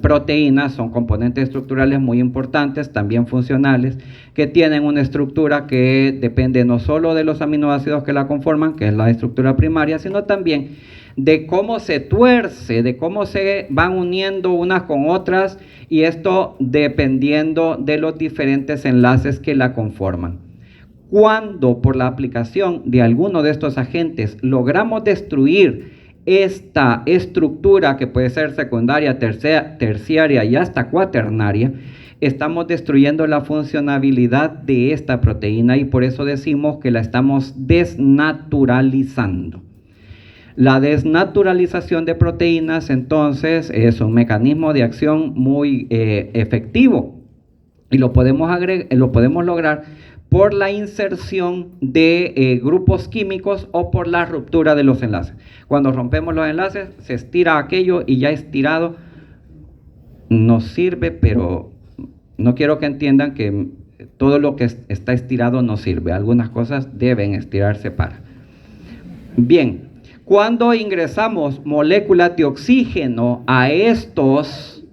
Speaker 1: proteínas son componentes estructurales muy importantes, también funcionales, que tienen una estructura que depende no solo de los aminoácidos que la conforman, que es la estructura primaria, sino también de cómo se tuerce, de cómo se van uniendo unas con otras, y esto dependiendo de los diferentes enlaces que la conforman. Cuando por la aplicación de alguno de estos agentes logramos destruir esta estructura que puede ser secundaria, terciaria y hasta cuaternaria, estamos destruyendo la funcionabilidad de esta proteína y por eso decimos que la estamos desnaturalizando. La desnaturalización de proteínas entonces es un mecanismo de acción muy efectivo y lo podemos lograr por la inserción de grupos químicos o por la ruptura de los enlaces. Cuando rompemos los enlaces, se estira aquello y ya estirado nos sirve, pero no quiero que entiendan que todo lo que está estirado no sirve. Algunas cosas deben estirarse para. Bien, cuando ingresamos moléculas de oxígeno a estos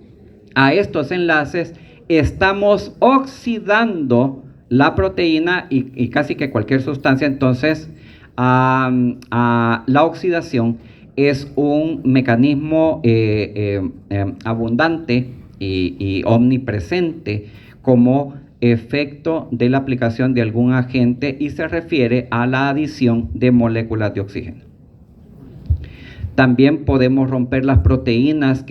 Speaker 1: enlaces, estamos oxidando la proteína y casi que cualquier sustancia. Entonces la oxidación es un mecanismo abundante y omnipresente como efecto de la aplicación de algún agente y se refiere a la adición de moléculas de oxígeno. También podemos romper las proteínas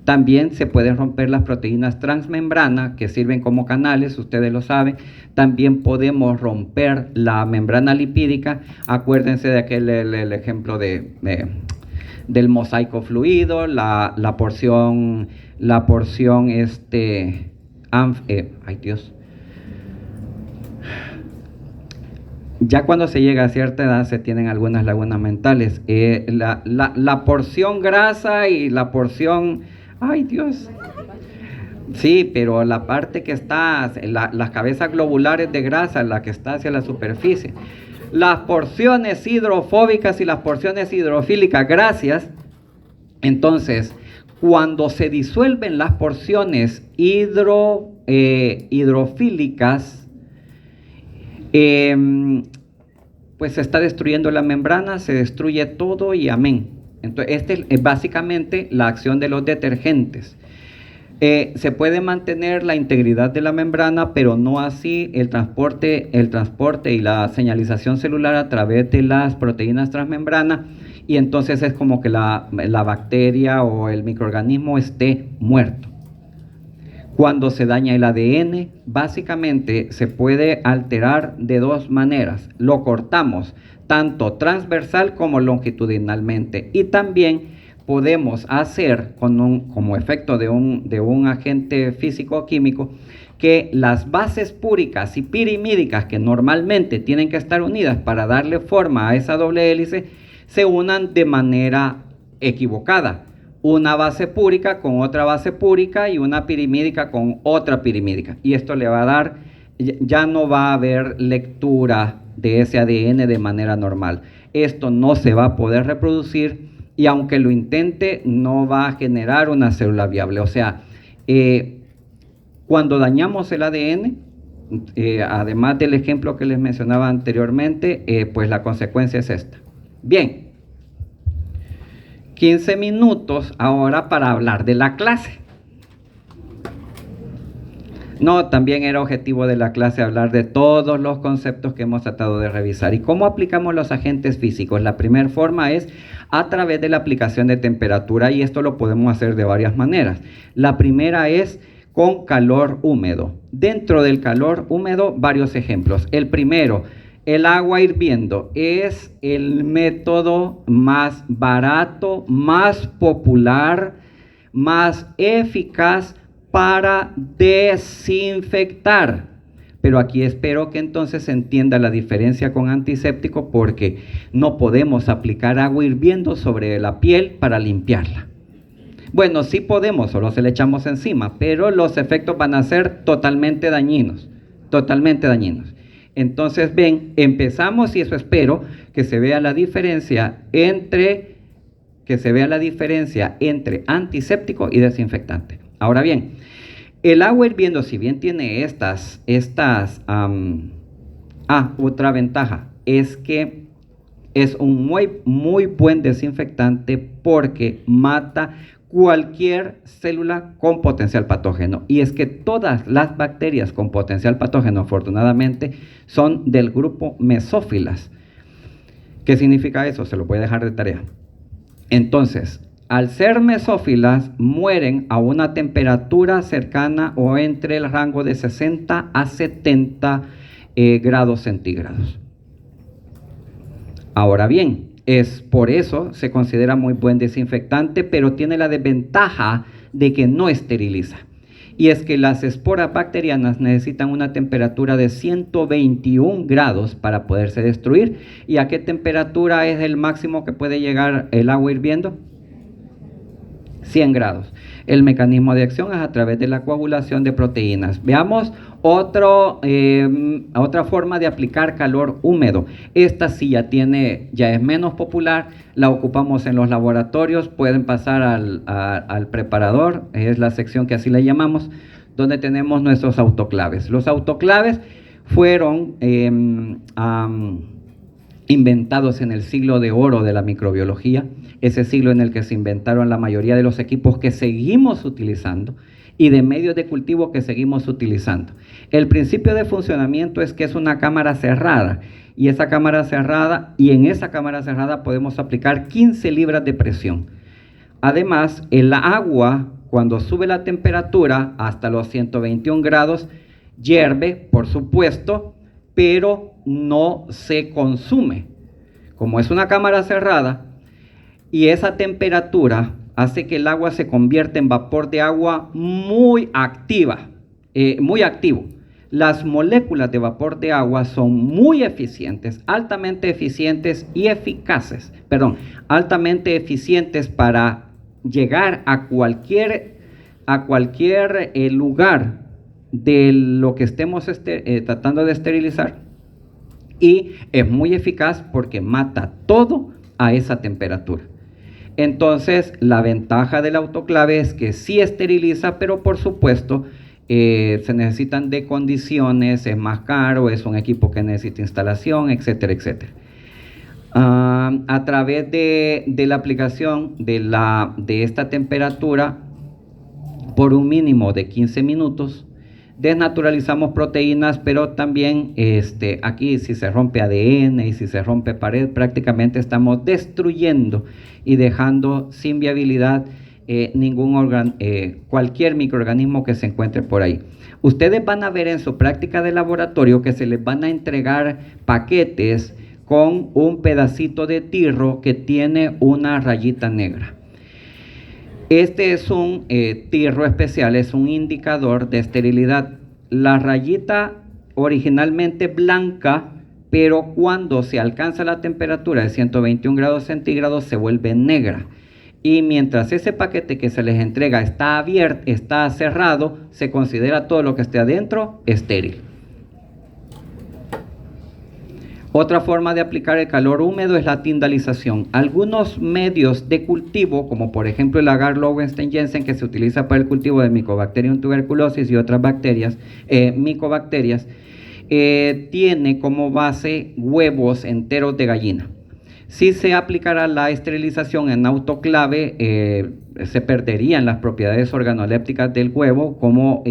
Speaker 1: también se pueden romper las proteínas transmembrana que sirven como canales, ustedes lo saben. También podemos romper la membrana lipídica. Acuérdense de aquel el ejemplo del mosaico fluido, la porción ay Dios. Ya cuando se llega a cierta edad se tienen algunas lagunas mentales. La porción grasa y la porción, ay Dios. Sí, pero la parte que está, las cabezas globulares de grasa, la que está hacia la superficie. Las porciones hidrofóbicas y las porciones hidrofílicas, gracias. Entonces, cuando se disuelven las porciones hidrofílicas, pues se está destruyendo la membrana, se destruye todo y amén. Entonces, esta es básicamente la acción de los detergentes. Se puede mantener la integridad de la membrana, pero no así el transporte y la señalización celular a través de las proteínas transmembrana, y entonces es como que la bacteria o el microorganismo esté muerto. Cuando se daña el ADN, básicamente se puede alterar de dos maneras. Lo cortamos tanto transversal como longitudinalmente, y también podemos hacer como efecto de un agente físico o químico que las bases púricas y pirimídicas que normalmente tienen que estar unidas para darle forma a esa doble hélice se unan de manera equivocada. Una base púrica con otra base púrica y una pirimídica con otra pirimídica. Y esto le va a dar, ya no va a haber lectura de ese ADN de manera normal. Esto no se va a poder reproducir y aunque lo intente, no va a generar una célula viable. O sea, cuando dañamos el ADN, además del ejemplo que les mencionaba anteriormente, pues la consecuencia es esta. Bien, 15 minutos ahora para hablar de la clase. No, también era objetivo de la clase hablar de todos los conceptos que hemos tratado de revisar. ¿Y cómo aplicamos los agentes físicos? La primera forma es a través de la aplicación de temperatura y esto lo podemos hacer de varias maneras. La primera es con calor húmedo. Dentro del calor húmedo, varios ejemplos. El primero, el agua hirviendo es el método más barato, más popular, más eficaz para desinfectar. Pero aquí espero que entonces se entienda la diferencia con antiséptico porque no podemos aplicar agua hirviendo sobre la piel para limpiarla. Bueno, sí podemos, solo se le echamos encima, pero los efectos van a ser totalmente dañinos, totalmente dañinos. Entonces, ven, empezamos y eso espero que se vea la diferencia entre antiséptico y desinfectante. Ahora bien, el agua hirviendo, si bien tiene otra ventaja, es que es un muy buen desinfectante porque mata cualquier célula con potencial patógeno. Y es que todas las bacterias con potencial patógeno, afortunadamente, son del grupo mesófilas. ¿Qué significa eso? Se lo voy a dejar de tarea. Entonces, al ser mesófilas, mueren a una temperatura cercana o entre el rango de 60 a 70 grados centígrados. Ahora bien, por eso se considera muy buen desinfectante, pero tiene la desventaja de que no esteriliza. Y es que las esporas bacterianas necesitan una temperatura de 121 grados para poderse destruir. ¿Y a qué temperatura es el máximo que puede llegar el agua hirviendo? 100 grados. El mecanismo de acción es a través de la coagulación de proteínas. Veamos otra forma de aplicar calor húmedo. Esta sí ya es menos popular, la ocupamos en los laboratorios, pueden pasar al preparador, es la sección que así le llamamos, donde tenemos nuestros autoclaves. Los autoclaves fueron inventados en el siglo de oro de la microbiología, ese siglo en el que se inventaron la mayoría de los equipos que seguimos utilizando y de medios de cultivo que seguimos utilizando. El principio de funcionamiento es que es una cámara cerrada y en esa cámara cerrada podemos aplicar 15 libras de presión. Además, el agua, cuando sube la temperatura hasta los 121 grados, hierve, por supuesto, pero no se consume. Como es una cámara cerrada y esa temperatura hace que el agua se convierta en vapor de agua muy activo. Las moléculas de vapor de agua son muy eficientes, altamente eficientes para llegar a cualquier lugar de lo que estemos tratando de esterilizar, y es muy eficaz porque mata todo a esa temperatura. Entonces, la ventaja del autoclave es que sí esteriliza, pero por supuesto se necesitan de condiciones, es más caro, es un equipo que necesita instalación, etcétera, etcétera. A través de la aplicación de esta temperatura por un mínimo de 15 minutos, desnaturalizamos proteínas, pero también aquí si se rompe ADN y si se rompe pared, prácticamente estamos destruyendo y dejando sin viabilidad cualquier microorganismo que se encuentre por ahí. Ustedes van a ver en su práctica de laboratorio que se les van a entregar paquetes con un pedacito de tirro que tiene una rayita negra. Este es un tirro especial, es un indicador de esterilidad. La rayita originalmente blanca, pero cuando se alcanza la temperatura de 121 grados centígrados se vuelve negra. Y mientras ese paquete que se les entrega está abierto, está cerrado, se considera todo lo que esté adentro estéril. Otra forma de aplicar el calor húmedo es la tindalización. Algunos medios de cultivo, como por ejemplo el agar Lowenstein-Jensen, que se utiliza para el cultivo de Mycobacterium tuberculosis y otras bacterias, micobacterias, tiene como base huevos enteros de gallina. Si se aplicara la esterilización en autoclave, se perderían las propiedades organolépticas del huevo como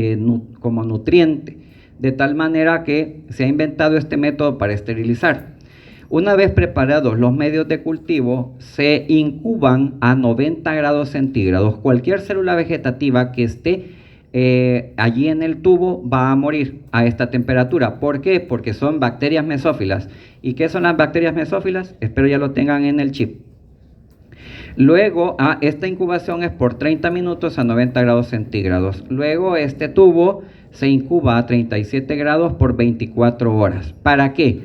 Speaker 1: nutriente, de tal manera que se ha inventado este método para esterilizar. Una vez preparados los medios de cultivo, se incuban a 90 grados centígrados. Cualquier célula vegetativa que esté allí en el tubo va a morir a esta temperatura. ¿Por qué? Porque son bacterias mesófilas. ¿Y qué son las bacterias mesófilas? Espero ya lo tengan en el chip. Luego, esta incubación es por 30 minutos a 90 grados centígrados. Luego, este tubo se incuba a 37 grados por 24 horas. ¿Para qué?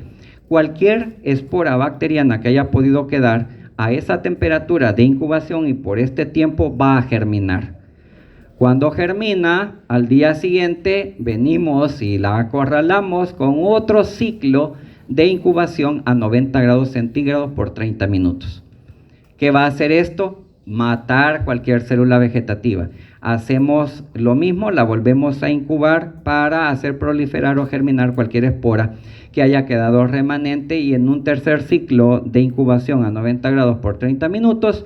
Speaker 1: Cualquier espora bacteriana que haya podido quedar a esa temperatura de incubación y por este tiempo va a germinar. Cuando germina, al día siguiente venimos y la acorralamos con otro ciclo de incubación a 90 grados centígrados por 30 minutos. ¿Qué va a hacer esto? Matar cualquier célula vegetativa. Hacemos lo mismo, la volvemos a incubar para hacer proliferar o germinar cualquier espora que haya quedado remanente, y en un tercer ciclo de incubación a 90 grados por 30 minutos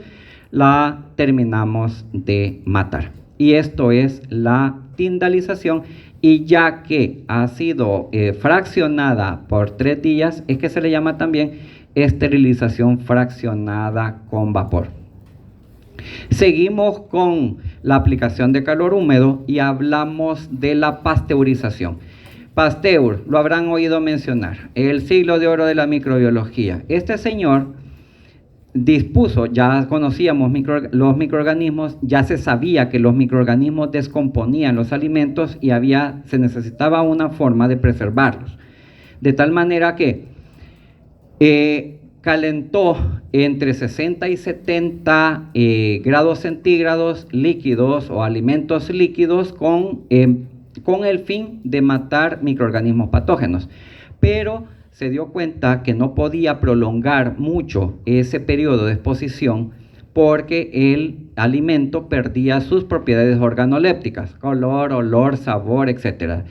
Speaker 1: la terminamos de matar. Y esto es la tindalización, y ya que ha sido fraccionada por 3 días, es que se le llama también esterilización fraccionada con vapor. Seguimos con la aplicación de calor húmedo y hablamos de la pasteurización. Pasteur, lo habrán oído mencionar, el siglo de oro de la microbiología. Este señor dispuso, ya conocíamos los microorganismos, ya se sabía que los microorganismos descomponían los alimentos y se necesitaba una forma de preservarlos. De tal manera que calentó entre 60 y 70 grados centígrados líquidos o alimentos líquidos con el fin de matar microorganismos patógenos. Pero se dio cuenta que no podía prolongar mucho ese periodo de exposición porque el alimento perdía sus propiedades organolépticas, color, olor, sabor, etc.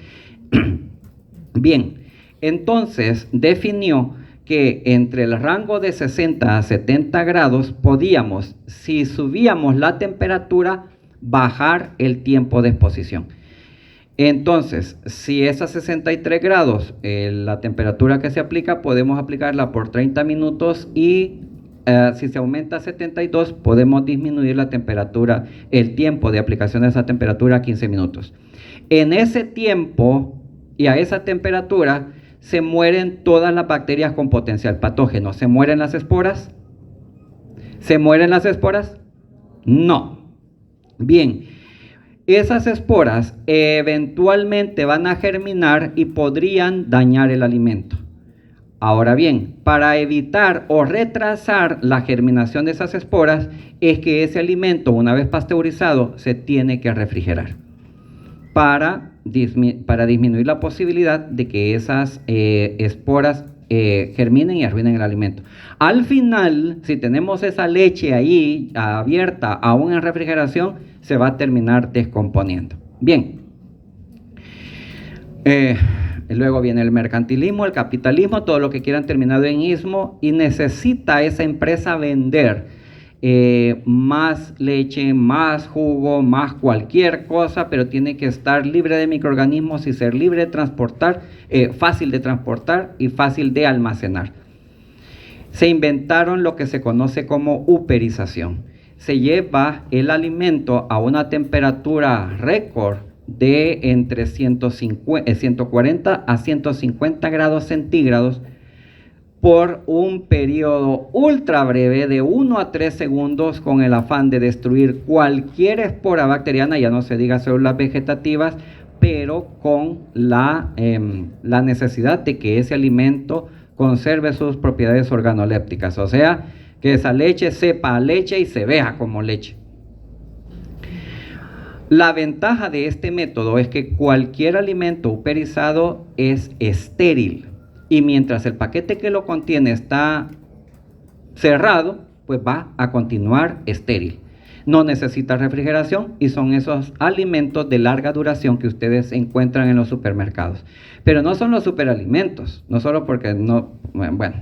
Speaker 1: Bien, entonces definió que entre el rango de 60 a 70 grados podíamos, si subíamos la temperatura, bajar el tiempo de exposición. Entonces, si es a 63 grados la temperatura que se aplica, podemos aplicarla por 30 minutos y si se aumenta a 72, podemos disminuir la temperatura, el tiempo de aplicación de esa temperatura a 15 minutos. En ese tiempo y a esa temperatura se mueren todas las bacterias con potencial patógeno. ¿Se mueren las esporas? ¿Se mueren las esporas? No. Bien. Esas esporas eventualmente van a germinar y podrían dañar el alimento. Ahora bien, para evitar o retrasar la germinación de esas esporas, es que ese alimento, una vez pasteurizado, se tiene que refrigerar para disminuir la posibilidad de que esas esporas germinen y arruinen el alimento. Al final, si tenemos esa leche ahí abierta aún en refrigeración, se va a terminar descomponiendo. Bien. Luego viene el mercantilismo, el capitalismo, todo lo que quieran terminado en ismo, y necesita esa empresa vender más leche, más jugo, más cualquier cosa, pero tiene que estar libre de microorganismos y ser libre de transportar, fácil de transportar y fácil de almacenar. Se inventaron lo que se conoce como uperización. Se lleva el alimento a una temperatura récord de entre 140 a 150 grados centígrados por un periodo ultra breve de 1 a 3 segundos con el afán de destruir cualquier espora bacteriana, ya no se diga células vegetativas, pero con la necesidad de que ese alimento conserve sus propiedades organolépticas, o sea, que esa leche sepa a leche y se vea como leche. La ventaja de este método es que cualquier alimento uperizado es estéril, y mientras el paquete que lo contiene está cerrado, pues va a continuar estéril. No necesita refrigeración y son esos alimentos de larga duración que ustedes encuentran en los supermercados. Pero no son los superalimentos, no solo porque no, bueno,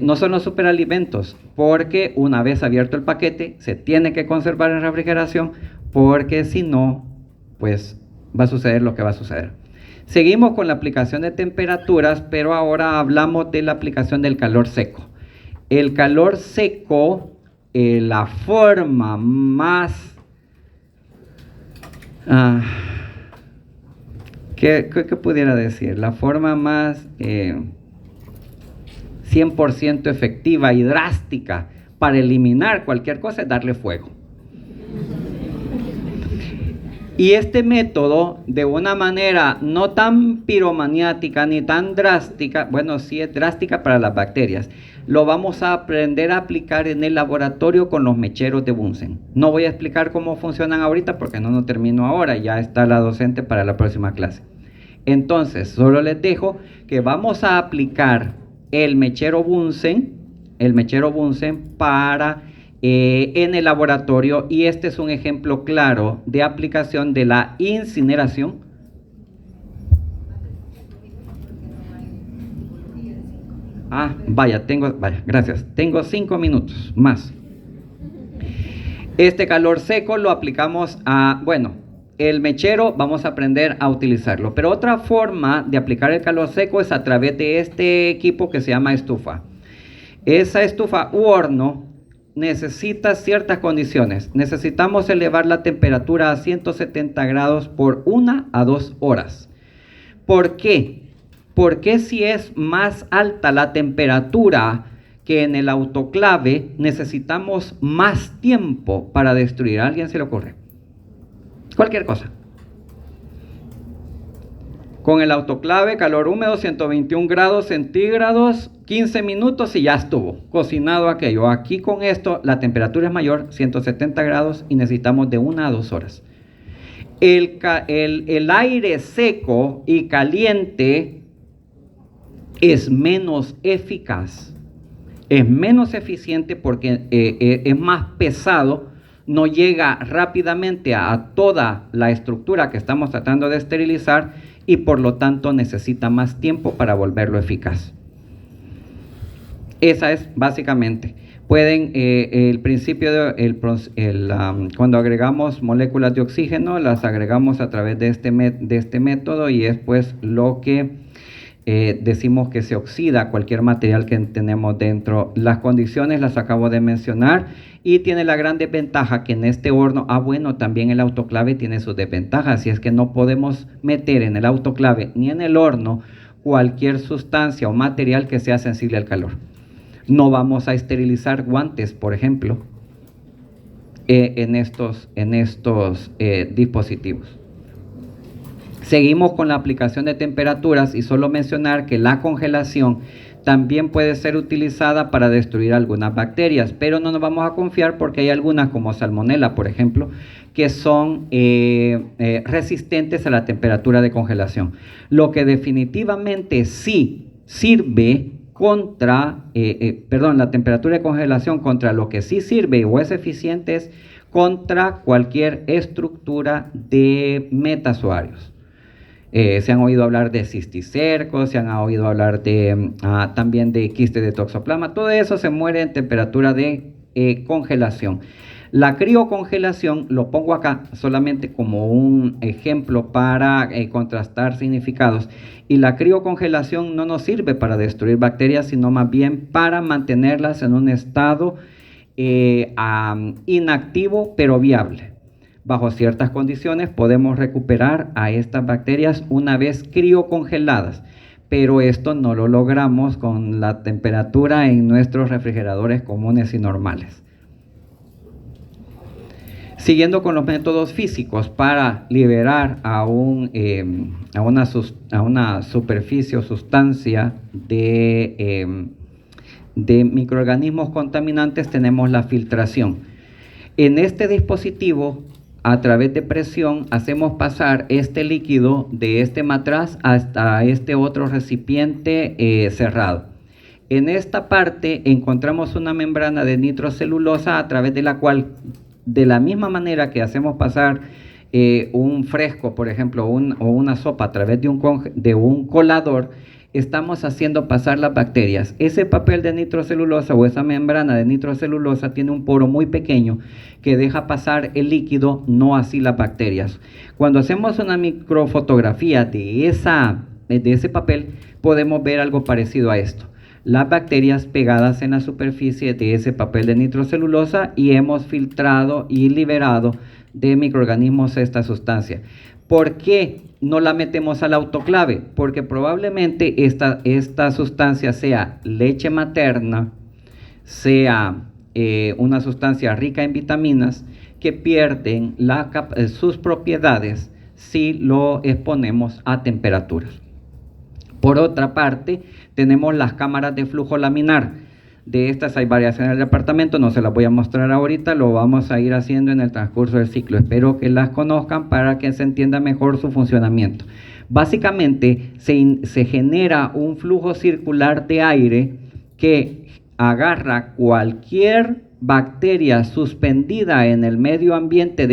Speaker 1: no son los superalimentos, porque una vez abierto el paquete se tiene que conservar en refrigeración, porque si no, pues va a suceder lo que va a suceder. Seguimos con la aplicación de temperaturas, pero ahora hablamos de la aplicación del calor seco. El calor seco, la forma más... ¿qué pudiera decir? La forma más 100% efectiva y drástica para eliminar cualquier cosa es darle fuego. Y este método, de una manera no tan piromaniática ni tan drástica, bueno, sí es drástica para las bacterias, lo vamos a aprender a aplicar en el laboratorio con los mecheros de Bunsen. No voy a explicar cómo funcionan ahorita porque no termino ahora, ya está la docente para la próxima clase. Entonces, solo les dejo que vamos a aplicar el mechero Bunsen para... en el laboratorio, y este es un ejemplo claro de aplicación de la incineración. Vaya, gracias. Tengo 5 minutos más. Este calor seco lo aplicamos a, bueno, el mechero vamos a aprender a utilizarlo, pero otra forma de aplicar el calor seco es a través de este equipo que se llama estufa. Esa estufa u horno necesita ciertas condiciones. Necesitamos elevar la temperatura a 170 grados por 1 a 2 horas. ¿Por qué? Porque si es más alta la temperatura que en el autoclave, necesitamos más tiempo para destruir. ¿A alguien se le ocurre? Cualquier cosa. Con el autoclave, calor húmedo, 121 grados centígrados, 15 minutos y ya estuvo cocinado aquello. Aquí con esto la temperatura es mayor, 170 grados, y necesitamos de 1 a 2 horas. El aire seco y caliente es menos eficaz, es menos eficiente porque es más pesado, no llega rápidamente a toda la estructura que estamos tratando de esterilizar, y por lo tanto necesita más tiempo para volverlo eficaz. Esa es básicamente. Pueden, el principio, cuando agregamos moléculas de oxígeno, las agregamos a través de este método, y es pues lo que decimos que se oxida cualquier material que tenemos dentro. Las condiciones las acabo de mencionar, y tiene la gran desventaja que en este horno, bueno, también el autoclave tiene sus desventajas, y es que no podemos meter en el autoclave ni en el horno cualquier sustancia o material que sea sensible al calor. No vamos a esterilizar guantes, por ejemplo, en estos dispositivos. Seguimos con la aplicación de temperaturas, y solo mencionar que la congelación también puede ser utilizada para destruir algunas bacterias, pero no nos vamos a confiar porque hay algunas, como Salmonella, por ejemplo, que son resistentes a la temperatura de congelación. Lo que definitivamente sí sirve contra, la temperatura de congelación, contra lo que sí sirve o es eficiente es contra cualquier estructura de metazoarios. Se han oído hablar de cisticercos, se han oído hablar también de quistes de toxoplasma. Todo eso se muere en temperatura de congelación. La criocongelación, lo pongo acá solamente como un ejemplo para contrastar significados, y la criocongelación no nos sirve para destruir bacterias, sino más bien para mantenerlas en un estado inactivo pero viable. Bajo ciertas condiciones podemos recuperar a estas bacterias una vez criocongeladas, pero esto no lo logramos con la temperatura en nuestros refrigeradores comunes y normales. Siguiendo con los métodos físicos para liberar a una superficie o sustancia de microorganismos contaminantes, tenemos la filtración. En este dispositivo, a través de presión, hacemos pasar este líquido de este matraz hasta este otro recipiente cerrado. En esta parte encontramos una membrana de nitrocelulosa a través de la cual, de la misma manera que hacemos pasar un fresco, por ejemplo, o una sopa a través de un colador, estamos haciendo pasar las bacterias. Ese papel de nitrocelulosa o esa membrana de nitrocelulosa tiene un poro muy pequeño que deja pasar el líquido, no así las bacterias. Cuando hacemos una microfotografía de ese papel, podemos ver algo parecido a esto. Las bacterias pegadas en la superficie de ese papel de nitrocelulosa, y hemos filtrado y liberado de microorganismos esta sustancia. ¿Por qué no la metemos al autoclave? Porque probablemente esta sustancia sea leche materna, sea una sustancia rica en vitaminas que pierden sus propiedades si lo exponemos a temperaturas. Por otra parte, tenemos las cámaras de flujo laminar. De estas hay varias en el departamento, no se las voy a mostrar ahorita, lo vamos a ir haciendo en el transcurso del ciclo. Espero que las conozcan para que se entienda mejor su funcionamiento. Básicamente se genera un flujo circular de aire que agarra cualquier bacteria suspendida en el medio ambiente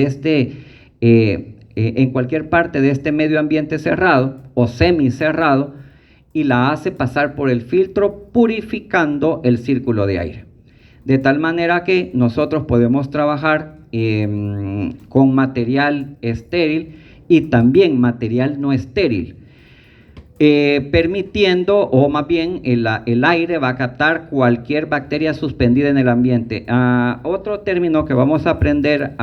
Speaker 1: en cualquier parte de este medio ambiente cerrado o semicerrado, y la hace pasar por el filtro, purificando el círculo de aire. De tal manera que nosotros podemos trabajar con material estéril y también material no estéril, permitiendo, o más bien el aire va a captar cualquier bacteria suspendida en el ambiente. Otro término que vamos a aprender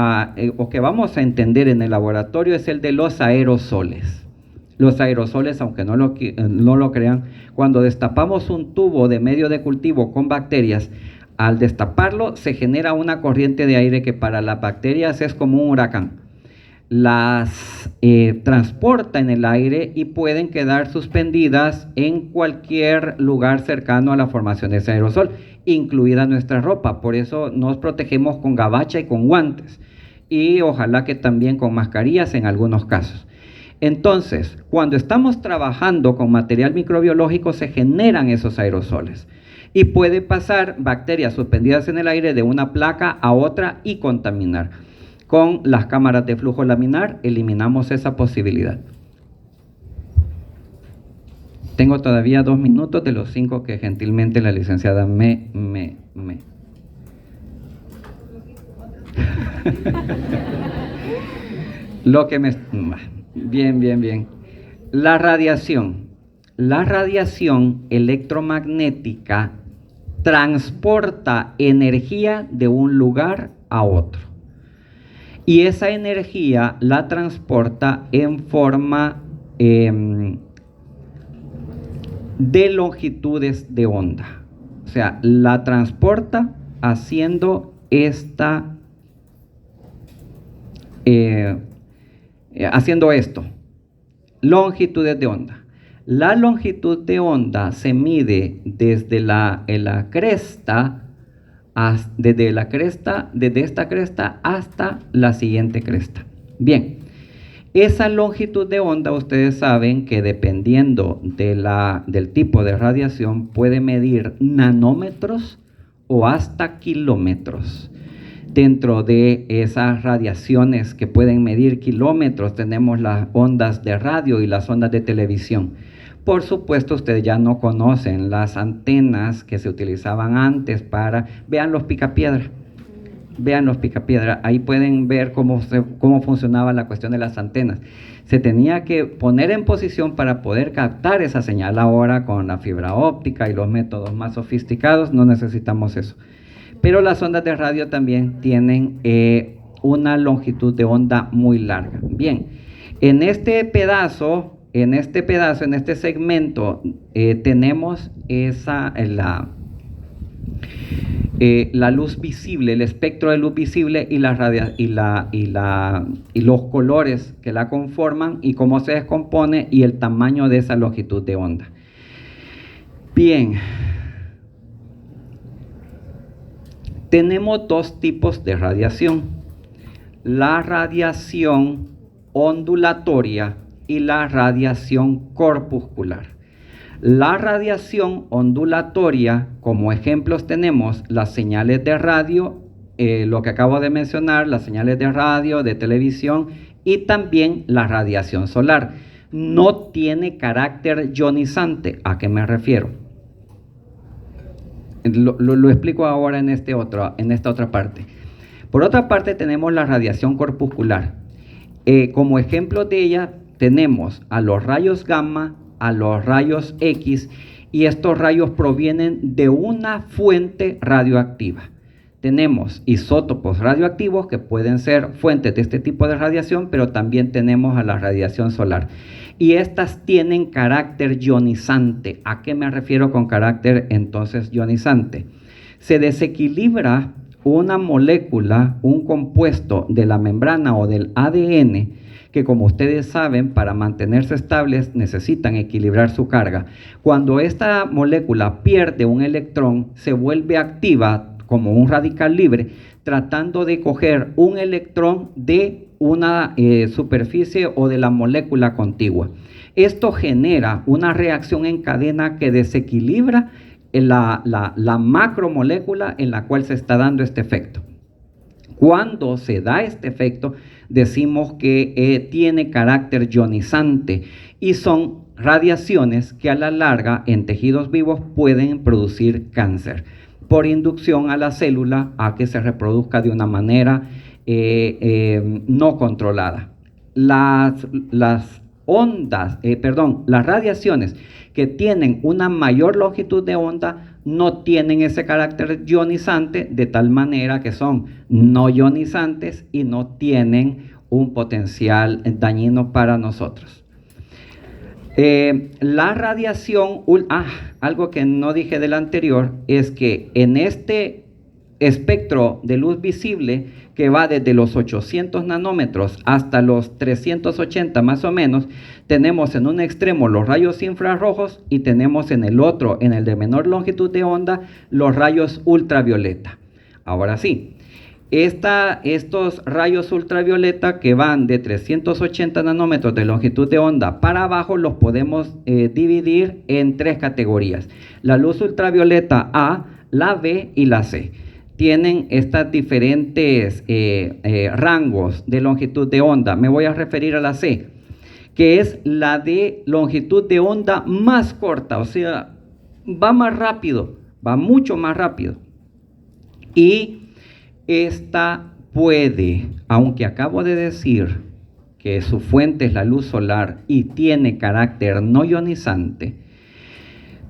Speaker 1: o que vamos a entender en el laboratorio es el de los aerosoles. Los aerosoles, aunque no lo crean, cuando destapamos un tubo de medio de cultivo con bacterias, al destaparlo se genera una corriente de aire que para las bacterias es como un huracán. Las transporta en el aire y pueden quedar suspendidas en cualquier lugar cercano a la formación de ese aerosol, incluida nuestra ropa. Por eso nos protegemos con gabacha y con guantes, y ojalá que también con mascarillas en algunos casos. Entonces, cuando estamos trabajando con material microbiológico, se generan esos aerosoles y puede pasar bacterias suspendidas en el aire de una placa a otra y contaminar. Con las cámaras de flujo laminar eliminamos esa posibilidad. Tengo todavía 2 minutos de los 5 que gentilmente la licenciada me... Lo que me... Bien. La radiación electromagnética transporta energía de un lugar a otro. Y esa energía la transporta en forma de longitudes de onda. O sea, la transporta haciendo esto, longitudes de onda. La longitud de onda se mide desde desde esta cresta hasta la siguiente cresta. Bien, esa longitud de onda, ustedes saben que dependiendo del tipo de radiación puede medir nanómetros o hasta kilómetros. Dentro de esas radiaciones que pueden medir kilómetros tenemos las ondas de radio y las ondas de televisión. Por supuesto, ustedes ya no conocen las antenas que se utilizaban antes vean los picapiedra. Ahí pueden ver cómo funcionaba la cuestión de las antenas. Se tenía que poner en posición para poder captar esa señal. Ahora con la fibra óptica y los métodos más sofisticados no necesitamos eso. Pero las ondas de radio también tienen una longitud de onda muy larga. Bien, en este pedazo en este pedazo, en este segmento, tenemos la luz visible, el espectro de luz visible y los colores que la conforman y cómo se descompone y el tamaño de esa longitud de onda. Bien, tenemos dos tipos de radiación: la radiación ondulatoria y la radiación corpuscular. La radiación ondulatoria, como ejemplos tenemos las señales de radio, lo que acabo de mencionar, las señales de radio, de televisión y también la radiación solar. No tiene carácter ionizante. ¿A qué me refiero? Lo explico ahora en esta otra parte. Por otra parte tenemos la radiación corpuscular. Como ejemplo de ella tenemos a los rayos gamma, a los rayos X, y estos rayos provienen de una fuente radioactiva. Tenemos isótopos radioactivos que pueden ser fuentes de este tipo de radiación, pero también tenemos a la radiación solar. Y estas tienen carácter ionizante. ¿A qué me refiero con carácter entonces ionizante? Se desequilibra una molécula, un compuesto de la membrana o del ADN, que como ustedes saben, para mantenerse estables necesitan equilibrar su carga. Cuando esta molécula pierde un electrón, se vuelve activa como un radical libre, tratando de coger un electrón de una superficie o de la molécula contigua. Esto genera una reacción en cadena que desequilibra la macromolécula en la cual se está dando este efecto. Cuando se da este efecto, decimos que tiene carácter ionizante y son radiaciones que a la larga en tejidos vivos pueden producir cáncer por inducción a la célula a que se reproduzca de una manera no controlada. Las radiaciones que tienen una mayor longitud de onda no tienen ese carácter ionizante, de tal manera que son no ionizantes y no tienen un potencial dañino para nosotros. La radiación, algo que no dije del anterior, es que en este espectro de luz visible, que va desde los 800 nanómetros hasta los 380 más o menos, tenemos en un extremo los rayos infrarrojos y tenemos en el otro, en el de menor longitud de onda, los rayos ultravioleta. Ahora sí, estos rayos ultravioleta que van de 380 nanómetros de longitud de onda para abajo los podemos dividir en tres categorías: la luz ultravioleta A, la B y la C. Tienen estas diferentes rangos de longitud de onda. Me voy a referir a la C, que es la de longitud de onda más corta, o sea, va más rápido, va mucho más rápido. Y esta puede, aunque acabo de decir que su fuente es la luz solar y tiene carácter no ionizante,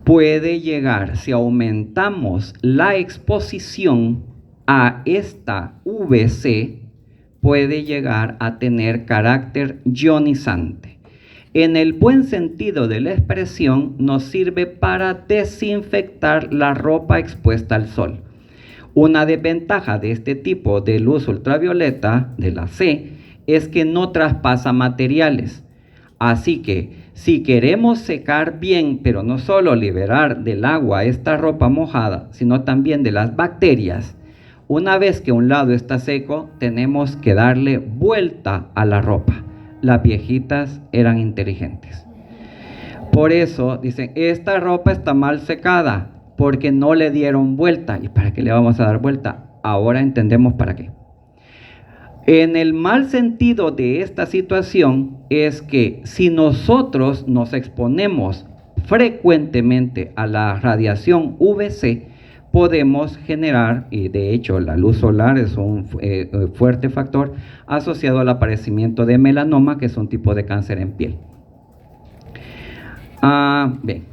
Speaker 1: puede llegar, si aumentamos la exposición a esta VC, puede llegar a tener carácter ionizante. En el buen sentido de la expresión, nos sirve para desinfectar la ropa expuesta al sol. Una desventaja de este tipo de luz ultravioleta, de la C, es que no traspasa materiales. Así que, si queremos secar bien, pero no solo liberar del agua esta ropa mojada, sino también de las bacterias, una vez que un lado está seco, tenemos que darle vuelta a la ropa. Las viejitas eran inteligentes. Por eso dicen, esta ropa está mal secada, porque no le dieron vuelta. ¿Y para qué le vamos a dar vuelta? Ahora entendemos para qué. En el mal sentido de esta situación es que si nosotros nos exponemos frecuentemente a la radiación UVC, podemos generar, y de hecho la luz solar es un fuerte factor asociado al aparecimiento de melanoma, que es un tipo de cáncer en piel. Bien.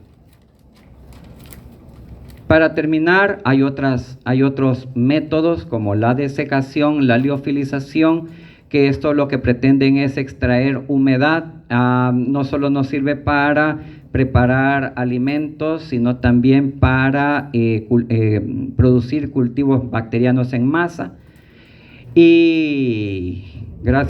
Speaker 1: Para terminar, hay otros métodos como la desecación, la liofilización, que esto lo que pretenden es extraer humedad no solo nos sirve para preparar alimentos, sino también para producir cultivos bacterianos en masa. Y gracias.